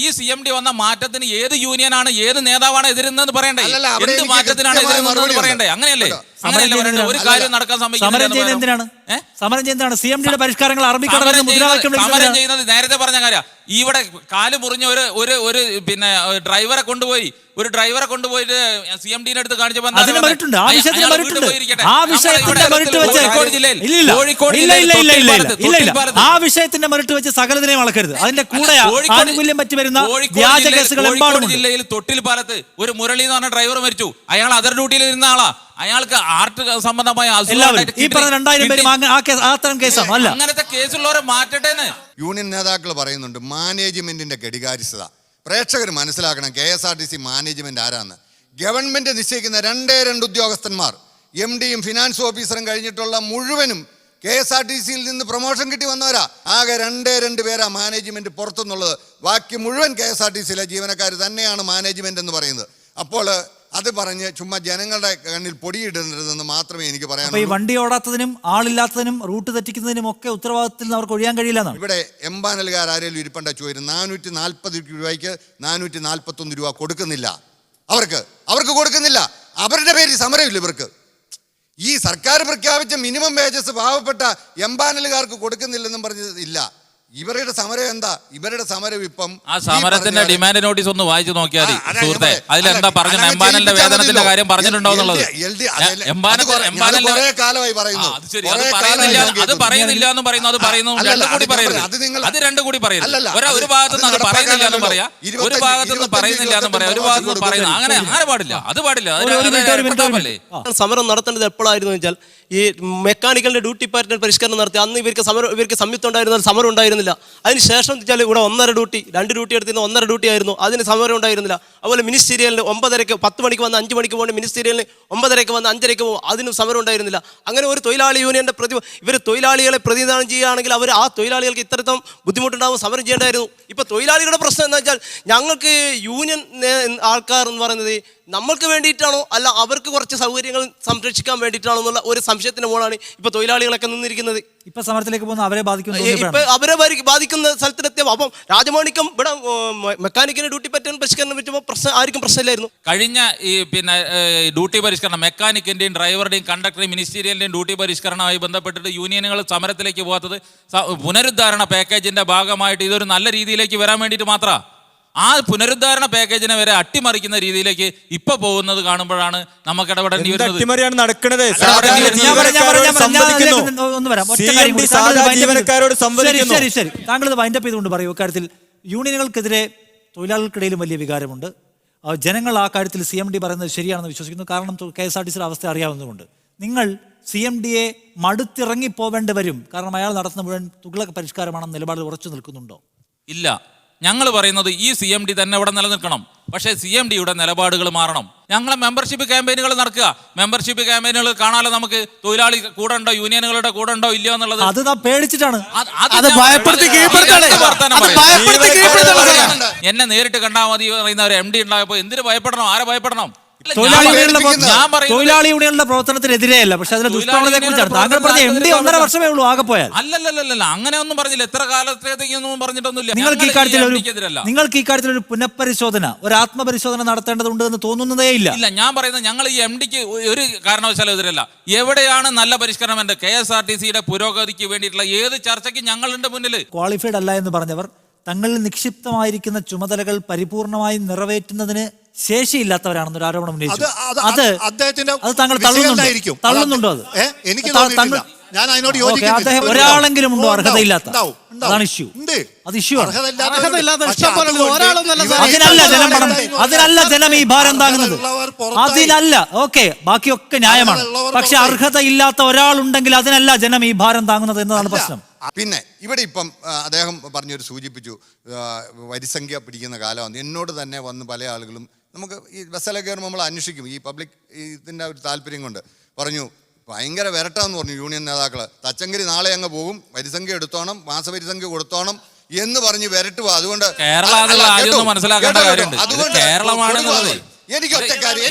ഈ CMD വന്ന മാറ്റത്തിന് ഏത് യൂണിയനാണ്, ഏത് നേതാവാണ് എതിരുന്നതെന്ന് പറയണ്ടേ? എന്ത് മാറ്റത്തിനാണ് എതിരുന്നതെന്ന് പറയണ്ടേ? അങ്ങനെയല്ലേ? ഒരു കാര്യം നടക്കാൻ സമരം ചെയ്യുന്നതാണ് CMD-യുടെ പരിഷ്കാരങ്ങൾ അറബിക്കടലിൽ മുദ്രാവാക്യം സമരം ചെയ്യുന്നത്. നേരത്തെ പറഞ്ഞ കാര്യം, ഇവിടെ കാല് മുറിഞ്ഞ ഒരു പിന്നെ ഡ്രൈവറെ കൊണ്ടുപോയിട്ട് CMD-ന്റെ അടുത്ത് കാണിച്ചപ്പോൾ ആ വിഷയത്തിന്റെ മെറിറ്റ് വെച്ച് സകലതിനെയും വളക്കരുത്. അതിന്റെ കൂടെ ആനുകൂല്യം പറ്റി വരുന്ന വ്യാജ കേസുകൾ ജില്ലയിൽ തൊട്ടിൽ പാലത്ത് ഒരു മുരളി എന്ന് പറഞ്ഞ ഡ്രൈവർ മരിച്ചു. അയാൾ അതർ ഡ്യൂട്ടിയിൽ ഇരുന്ന ആളാ. അയാൾക്ക് ആർട്ട് സംബന്ധമായ അങ്ങനത്തെ കേസുള്ളവരെ മാറ്റട്ടെ. യൂണിയൻ നേതാക്കൾ പറയുന്നുണ്ട് മാനേജ്മെന്റിന്റെ കെടികാര്യസ്ഥത. പ്രേക്ഷകർ മനസ്സിലാക്കണം, KSRTC മാനേജ്മെന്റ് ആരാന്ന്. ഗവൺമെന്റ് നിശ്ചയിക്കുന്ന 2 ഉദ്യോഗസ്ഥന്മാർ, MD-യും ഫിനാൻസ് ഓഫീസറും കഴിഞ്ഞിട്ടുള്ള മുഴുവനും KSRTC-യിൽ നിന്ന് പ്രൊമോഷൻ കിട്ടി വന്നവരാ. ആകെ 2 പേരാ മാനേജ്മെന്റ് പുറത്തുനിന്നുള്ളത്. ബാക്കി മുഴുവൻ KSRTC-യിലെ ജീവനക്കാർ തന്നെയാണ് മാനേജ്മെന്റ് എന്ന് പറയുന്നത്. അപ്പോൾ അത് പറഞ്ഞ് ചുമ്മാ ജനങ്ങളുടെ കണ്ണിൽ പൊടിയിടരുതെന്ന് മാത്രമേ എനിക്ക് പറയാനുള്ളൂ. ഈ വണ്ടി ഓടാത്തതിനും ആളില്ലാത്തതിനും റൂട്ട് തെറ്റിക്കുന്നതിനും ഒക്കെ ഉത്തരവാദിത്തത്തിൽ നിന്ന് അവർക്ക് ഒഴിയാൻ കഴിയില്ല. ഇവിടെ എംപാനലുകാർ ആരെങ്കിലും ഇരിപ്പണ്ട ചോദിച്ചു 440 രൂപയ്ക്ക് 441 രൂപ കൊടുക്കുന്നില്ല. അവർക്ക് കൊടുക്കുന്നില്ല. അവരുടെ പേരിൽ സമരമില്ല ഇവർക്ക്. ഈ സർക്കാർ പ്രഖ്യാപിച്ച മിനിമം വേജസ് പാവപ്പെട്ട എംപാനലുകാർക്ക് കൊടുക്കുന്നില്ലെന്നും പറഞ്ഞത് ഇല്ല. ഇവരുടെ സമരം എന്താ? ഇവരുടെ സമരം ഇപ്പം ആ സമരത്തിന്റെ ഡിമാൻഡ് നോട്ടീസ് ഒന്ന് വായിച്ചു നോക്കിയാൽ സുഹൃത്തെ, അതിലെന്താ പറഞ്ഞ എംപാനലിന്റെ വേതനത്തിന്റെ കാര്യം പറഞ്ഞിട്ടുണ്ടോ എന്നുള്ളത്? കുറെ കാലമായി പറയുന്നു. അത് പറയുന്നില്ല എന്ന് പറയുന്നു, അത് പറയുന്നു, രണ്ടും കൂടി പറയരുത്. അത് രണ്ടും കൂടി പറയരുത്. ഒരു ഭാഗത്തുനിന്ന് അത് പറയുന്നില്ല എന്ന് പറയാ, ഒരു ഭാഗത്തുനിന്ന് പറയുന്നില്ല എന്ന് പറയാം, ഒരു ഭാഗത്തുനിന്ന് പറയുന്നു. അങ്ങനെ പാടില്ല, അത് പാടില്ല. സമരം നടത്തേണ്ടത് എപ്പോഴായിരുന്നു വെച്ചാൽ ഈ മെക്കാനിക്കലിന്റെ ഡ്യൂട്ടി പാറ്റേൺ പരിഷ്കരണം നടത്തി അന്ന് ഇവർക്ക് സംയുക്തം ഉണ്ടായിരുന്ന സമരം ഉണ്ടായിരുന്നില്ല. അതിനുശേഷം വെച്ചാൽ ഇവിടെ 1.5 ഡ്യൂട്ടി 2 ഡ്യൂട്ടി എടുത്തിരുന്ന 1.5 ഡ്യൂട്ടി ആയിരുന്നു, അതിന് സമരം ഉണ്ടായിരുന്നില്ല. അതുപോലെ മിനിസ്റ്റീരിയലിന് 9:30 10 മണിക്ക് വന്ന് 5 മണിക്ക് പോകേണ്ട മിനിസ്റ്റീരിയലിന് 9:30 വന്ന് 5:30 പോകും, അതിനും സമരം ഉണ്ടായിരുന്നില്ല. അങ്ങനെ ഒരു തൊഴിലാളി യൂണിയന്റെ ഇവർ തൊഴിലാളികളെ പ്രതിനിധാനം ചെയ്യുകയാണെങ്കിൽ അവർ ആ തൊഴിലാളികൾക്ക് ഇത്തരത്തിൽ ബുദ്ധിമുട്ടുണ്ടാകും, സമരം ചെയ്യേണ്ടായിരുന്നു. ഇപ്പൊ തൊഴിലാളികളുടെ പ്രശ്നം എന്താ വെച്ചാൽ ഞങ്ങൾക്ക് യൂണിയൻ ആൾക്കാർ എന്ന് പറയുന്നത് നമ്മൾക്ക് വേണ്ടിയിട്ടാണോ അല്ല അവർക്ക് കുറച്ച് സൗകര്യങ്ങൾ സംരക്ഷിക്കാൻ വേണ്ടിയിട്ടാണോ എന്നുള്ള ഒരു സംശയത്തിന്റെ മുകളിലാണ് ഇപ്പൊ തൊഴിലാളികളൊക്കെ നിന്നിരിക്കുന്നത്. ഇപ്പൊ സമരത്തിലേക്ക് പോകുന്ന അവരെ ഇപ്പൊ അവരെ ബാധിക്കുന്ന സ്ഥലത്തിലെത്തിയ അപ്പം രാജമാണിക്യം ഇവിടെ മെക്കാനിക്കിന് ഡ്യൂട്ടി പാറ്റേൺ പരിഷ്കരണം വെച്ചപ്പോൾ ആർക്കും പ്രശ്നമില്ലായിരുന്നു. കഴിഞ്ഞ ഈ ഡ്യൂട്ടി പരിഷ്കരണം മെക്കാനിക്കിന്റെയും ഡ്രൈവറുടെയും കണ്ടക്ടറുടെയും മിനിസ്റ്റീരിയലിന്റെയും ഡ്യൂട്ടി പരിഷ്കരണവുമായി ബന്ധപ്പെട്ടിട്ട് യൂണിയനുകൾ സമരത്തിലേക്ക് പോകാത്തത് പുനരുദ്ധാരണ പാക്കേജിന്റെ ഭാഗമായിട്ട് ഇതൊരു നല്ല രീതിയിലേക്ക് വരാൻ വേണ്ടിയിട്ട് മാത്രമാണ്. ആ പുനരുദ്ധാരണ പാക്കേജിനെ വരെ അട്ടിമറിക്കുന്ന രീതിയിലേക്ക് ഇപ്പൊ പോകുന്നത് കാണുമ്പോഴാണ് നമുക്ക് ഇടപെടേണ്ടി വരുന്നത്. ശരി, താങ്കൾ ഇത് വൈൻഡപ്പ് ചെയ്തുകൊണ്ട് പറയൂ. ഇക്കാര്യത്തിൽ യൂണിയനുകൾക്കെതിരെ തൊഴിലാളികൾക്കിടയിലും വലിയ വികാരമുണ്ട്. ജനങ്ങൾ ആ കാര്യത്തിൽ CMD പറയുന്നത് ശരിയാണെന്ന് വിശ്വസിക്കുന്നു. കാരണം KSRTCയുടെ അവസ്ഥ അറിയാവുന്നതുകൊണ്ട്. നിങ്ങൾ CMDയെ മടുത്തിറങ്ങിപ്പോവേണ്ടി വരും. കാരണം അയാൾ നടത്തുന്ന മുഴുവൻ തുഗ്ലക്ക് പരിഷ്കാരമാണെന്ന നിലപാടിൽ ഉറച്ചു നിൽക്കുന്നുണ്ടോ? ഇല്ല, ഞങ്ങൾ പറയുന്നത് ഈ CMD തന്നെ ഇവിടെ നിലനിൽക്കണം. പക്ഷേ CMDയുടെ നിലപാടുകൾ മാറണം. ഞങ്ങളെ മെമ്പർഷിപ്പ് ക്യാമ്പയിനുകൾ നടക്കുക. മെമ്പർഷിപ്പ് ക്യാമ്പയിനുകൾ കാണാലോ നമുക്ക്. തൊഴിലാളി കൂടെ ഉണ്ടോ, യൂണിയനുകളുടെ കൂടെ ഉണ്ടോ ഇല്ലയോ എന്നുള്ളത് അത് പേടിച്ചിട്ടാണ്. എന്നെ നേരിട്ട് കണ്ടാൽ മതി പറയുന്ന ഒരു MD ഉണ്ടായപ്പോ എന്തിനു ഭയപ്പെടണം? ആരെ ഭയപ്പെടണം? തൊഴിലാളി യൂണിയനുകളുടെ പ്രവർത്തനത്തിനെതിരെയല്ല, പക്ഷെ അതിന്റെ ദുഷ്പ്രവണതയെ കുറിച്ചാണ് താങ്കൾ പറഞ്ഞ. MD 1.5 വർഷമേ ഉള്ളൂ ആകെ പോയാൽ. അല്ലല്ല, അങ്ങനെ ഒന്നും പറഞ്ഞില്ല. എത്ര കാലത്തേക്കൊന്നും പറഞ്ഞിട്ടൊന്നുമില്ല. നിങ്ങൾക്ക് ഈ കാര്യത്തിൽ ഒരു പുനഃപരിശോധന, ഒരു ആത്മപരിശോധന നടത്തേണ്ടതുണ്ട് എന്ന് തോന്നുന്നതേ ഇല്ല. ഞാൻ പറയുന്നത് ഞങ്ങൾ ഈ MDക്ക് ഒരു കാരണവശാലും എതിരല്ല. എവിടെയാണ് നല്ല പരിഷ്കരണം? എന്റെ KSRTCയുടെ പുരോഗതിക്ക് വേണ്ടിയിട്ടുള്ള ഏത് ചർച്ചയ്ക്ക് ഞങ്ങളുണ്ട് മുന്നിൽ. ക്വാളിഫൈഡ് അല്ല എന്ന് പറഞ്ഞവർ തങ്ങളിൽ നിക്ഷിപ്തമായിരിക്കുന്ന ചുമതലകൾ പരിപൂർണമായി നിറവേറ്റുന്നതിന് ശേഷിയില്ലാത്തവരാണെന്നൊരു ആരോപണം ഉന്നയിച്ചു. അത് താങ്കൾ തള്ളുന്നുണ്ടോ? എനിക്ക് തോന്നുന്നില്ല. ഞാൻ അതിനോട് യോജിക്കുന്നില്ല. അദ്ദേഹം ഒരാളെങ്കിലും ഉണ്ടോ അർഹതയില്ലാത്ത? അതാണ് ഇഷ്യൂ. അത് ഇഷ്യൂ ആണ്. അതിനല്ല ജനം ഈ ഭാരം താങ്ങുന്നത്. അതിനല്ല. ഓക്കെ, ബാക്കിയൊക്കെ ന്യായമാണ്. പക്ഷെ അർഹതയില്ലാത്ത ഒരാളുണ്ടെങ്കിൽ അതിനല്ല ജനം ഈ ഭാരം താങ്ങുന്നത് എന്നതാണ് പ്രശ്നം. പിന്നെ ഇവിടെ ഇപ്പം അദ്ദേഹം പറഞ്ഞൊരു സൂചിപ്പിച്ചു വരിസംഖ്യ പിടിക്കുന്ന കാലമാണ്. എന്നോട് തന്നെ വന്ന് പല ആളുകളും നമുക്ക് ഈ ബസ്സിലൊക്കെ കയറുമ്പോൾ നമ്മൾ അന്വേഷിക്കും. ഈ പബ്ലിക് ഇതിൻ്റെ ഒരു താല്പര്യം കൊണ്ട് പറഞ്ഞു ഭയങ്കര വരട്ടാന്ന് പറഞ്ഞു യൂണിയൻ നേതാക്കൾ. തച്ചങ്കരി നാളെ അങ്ങ് പോകും, വരിസംഖ്യ എടുത്തോണം, മാസവരിസംഖ്യ കൊടുത്തോണം എന്ന് പറഞ്ഞ് വരട്ടുക. അതുകൊണ്ട് എനിക്ക് ഒറ്റ കാര്യം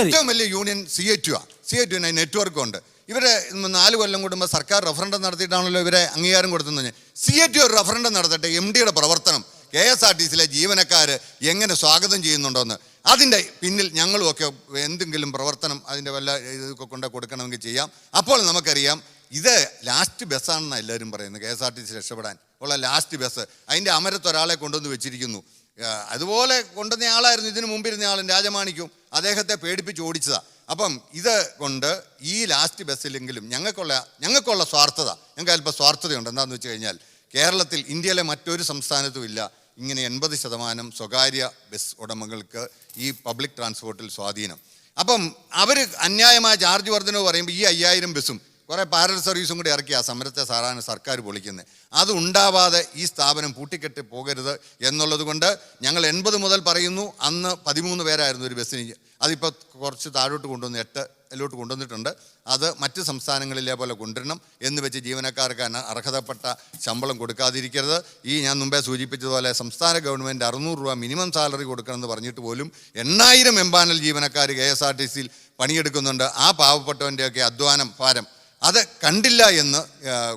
ഏറ്റവും വലിയ യൂണിയൻ CITU നെറ്റ്വർക്ക് ഉണ്ട്. ഇവരെ 4 കൊല്ലം കൂടുമ്പോൾ സർക്കാർ റഫറൻഡം നടത്തിയിട്ടാണല്ലോ ഇവരെ അംഗീകാരം കൊടുത്തത്. CITU ഒരു റഫറൻഡം നടത്തട്ടെ. MDയുടെ പ്രവർത്തനം KSRTCയിലെ ജീവനക്കാർ എങ്ങനെ സ്വാഗതം ചെയ്യുന്നുണ്ടോയെന്ന്. അതിൻ്റെ പിന്നിൽ ഞങ്ങളുമൊക്കെ എന്തെങ്കിലും പ്രവർത്തനം അതിൻ്റെ വല്ല ഇതൊക്കെ കൊണ്ട് കൊടുക്കണമെങ്കിൽ ചെയ്യാം. അപ്പോൾ നമുക്കറിയാം ഇത് ലാസ്റ്റ് ബസ്സാണെന്നാണ് എല്ലാവരും പറയുന്നത്. KSRTC രക്ഷപ്പെടാൻ ഉള്ള ലാസ്റ്റ് ബസ്. അതിൻ്റെ അമരത്ത് ഒരാളെ കൊണ്ടുവന്ന് വെച്ചിരിക്കുന്നു. അതുപോലെ കൊണ്ടുവന്ന ആളായിരുന്നു ഇതിനു മുമ്പിരുന്ന ആളും രാജമാണിക്കും. അദ്ദേഹത്തെ പേടിപ്പിച്ച് ഓടിച്ചതാണ്. അപ്പം ഇത് കൊണ്ട് ഈ ലാസ്റ്റ് ബസ്സിലെങ്കിലും ഞങ്ങൾക്കുള്ള സ്വാർത്ഥത, ഞങ്ങൾക്ക് അല്പം സ്വാർത്ഥതയുണ്ട്. എന്താണെന്ന് വെച്ച് കഴിഞ്ഞാൽ കേരളത്തിൽ ഇന്ത്യയിലെ മറ്റൊരു സംസ്ഥാനത്തും ഇല്ല ഇങ്ങനെ 80% സ്വകാര്യ ബസ് ഉടമകൾക്ക് ഈ പബ്ലിക് ട്രാൻസ്പോർട്ടിൽ സ്വാധീനം. അപ്പം അവർ അന്യായമായ ചാർജ് വർധനവ് പറയുമ്പോൾ ഈ 5000 ബസ്സും കുറേ പാരൽ സർവീസും കൂടി ഇറക്കി ആ സമരത്തെ സാധാരണ സർക്കാർ പൊളിക്കുന്നത്. അത് ഉണ്ടാവാതെ ഈ സ്ഥാപനം പൂട്ടിക്കെട്ടി പോകരുത് എന്നുള്ളത് കൊണ്ട് ഞങ്ങൾ 80 മുതൽ പറയുന്നു. അന്ന് 13 പേരായിരുന്നു ഒരു ബസ്സിന്. അതിപ്പോൾ കുറച്ച് താഴോട്ട് കൊണ്ടുവന്ന് 8 കൊണ്ടുവന്നിട്ടുണ്ട്. അത് മറ്റ് സംസ്ഥാനങ്ങളിലെ പോലെ കൊണ്ടുവരണം എന്ന് വെച്ച് ജീവനക്കാർക്ക് അർഹതപ്പെട്ട ശമ്പളം കൊടുക്കാതിരിക്കരുത്. ഞാൻ മുമ്പേ സൂചിപ്പിച്ചതുപോലെ സംസ്ഥാന ഗവൺമെൻറ് 600 രൂപ മിനിമം സാലറി കൊടുക്കണമെന്ന് പറഞ്ഞിട്ട് പോലും 8000 എംപാനൽ ജീവനക്കാർ KSRTCയിൽ പണിയെടുക്കുന്നുണ്ട്. ആ പാവപ്പെട്ടവൻ്റെയൊക്കെ അധ്വാനം ഭാരം അത് കണ്ടില്ല എന്ന്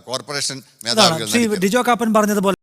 കോർപ്പറേഷൻ മേധാവികൾ. ഡിജോ കാപ്പൻ പറഞ്ഞതുപോലെ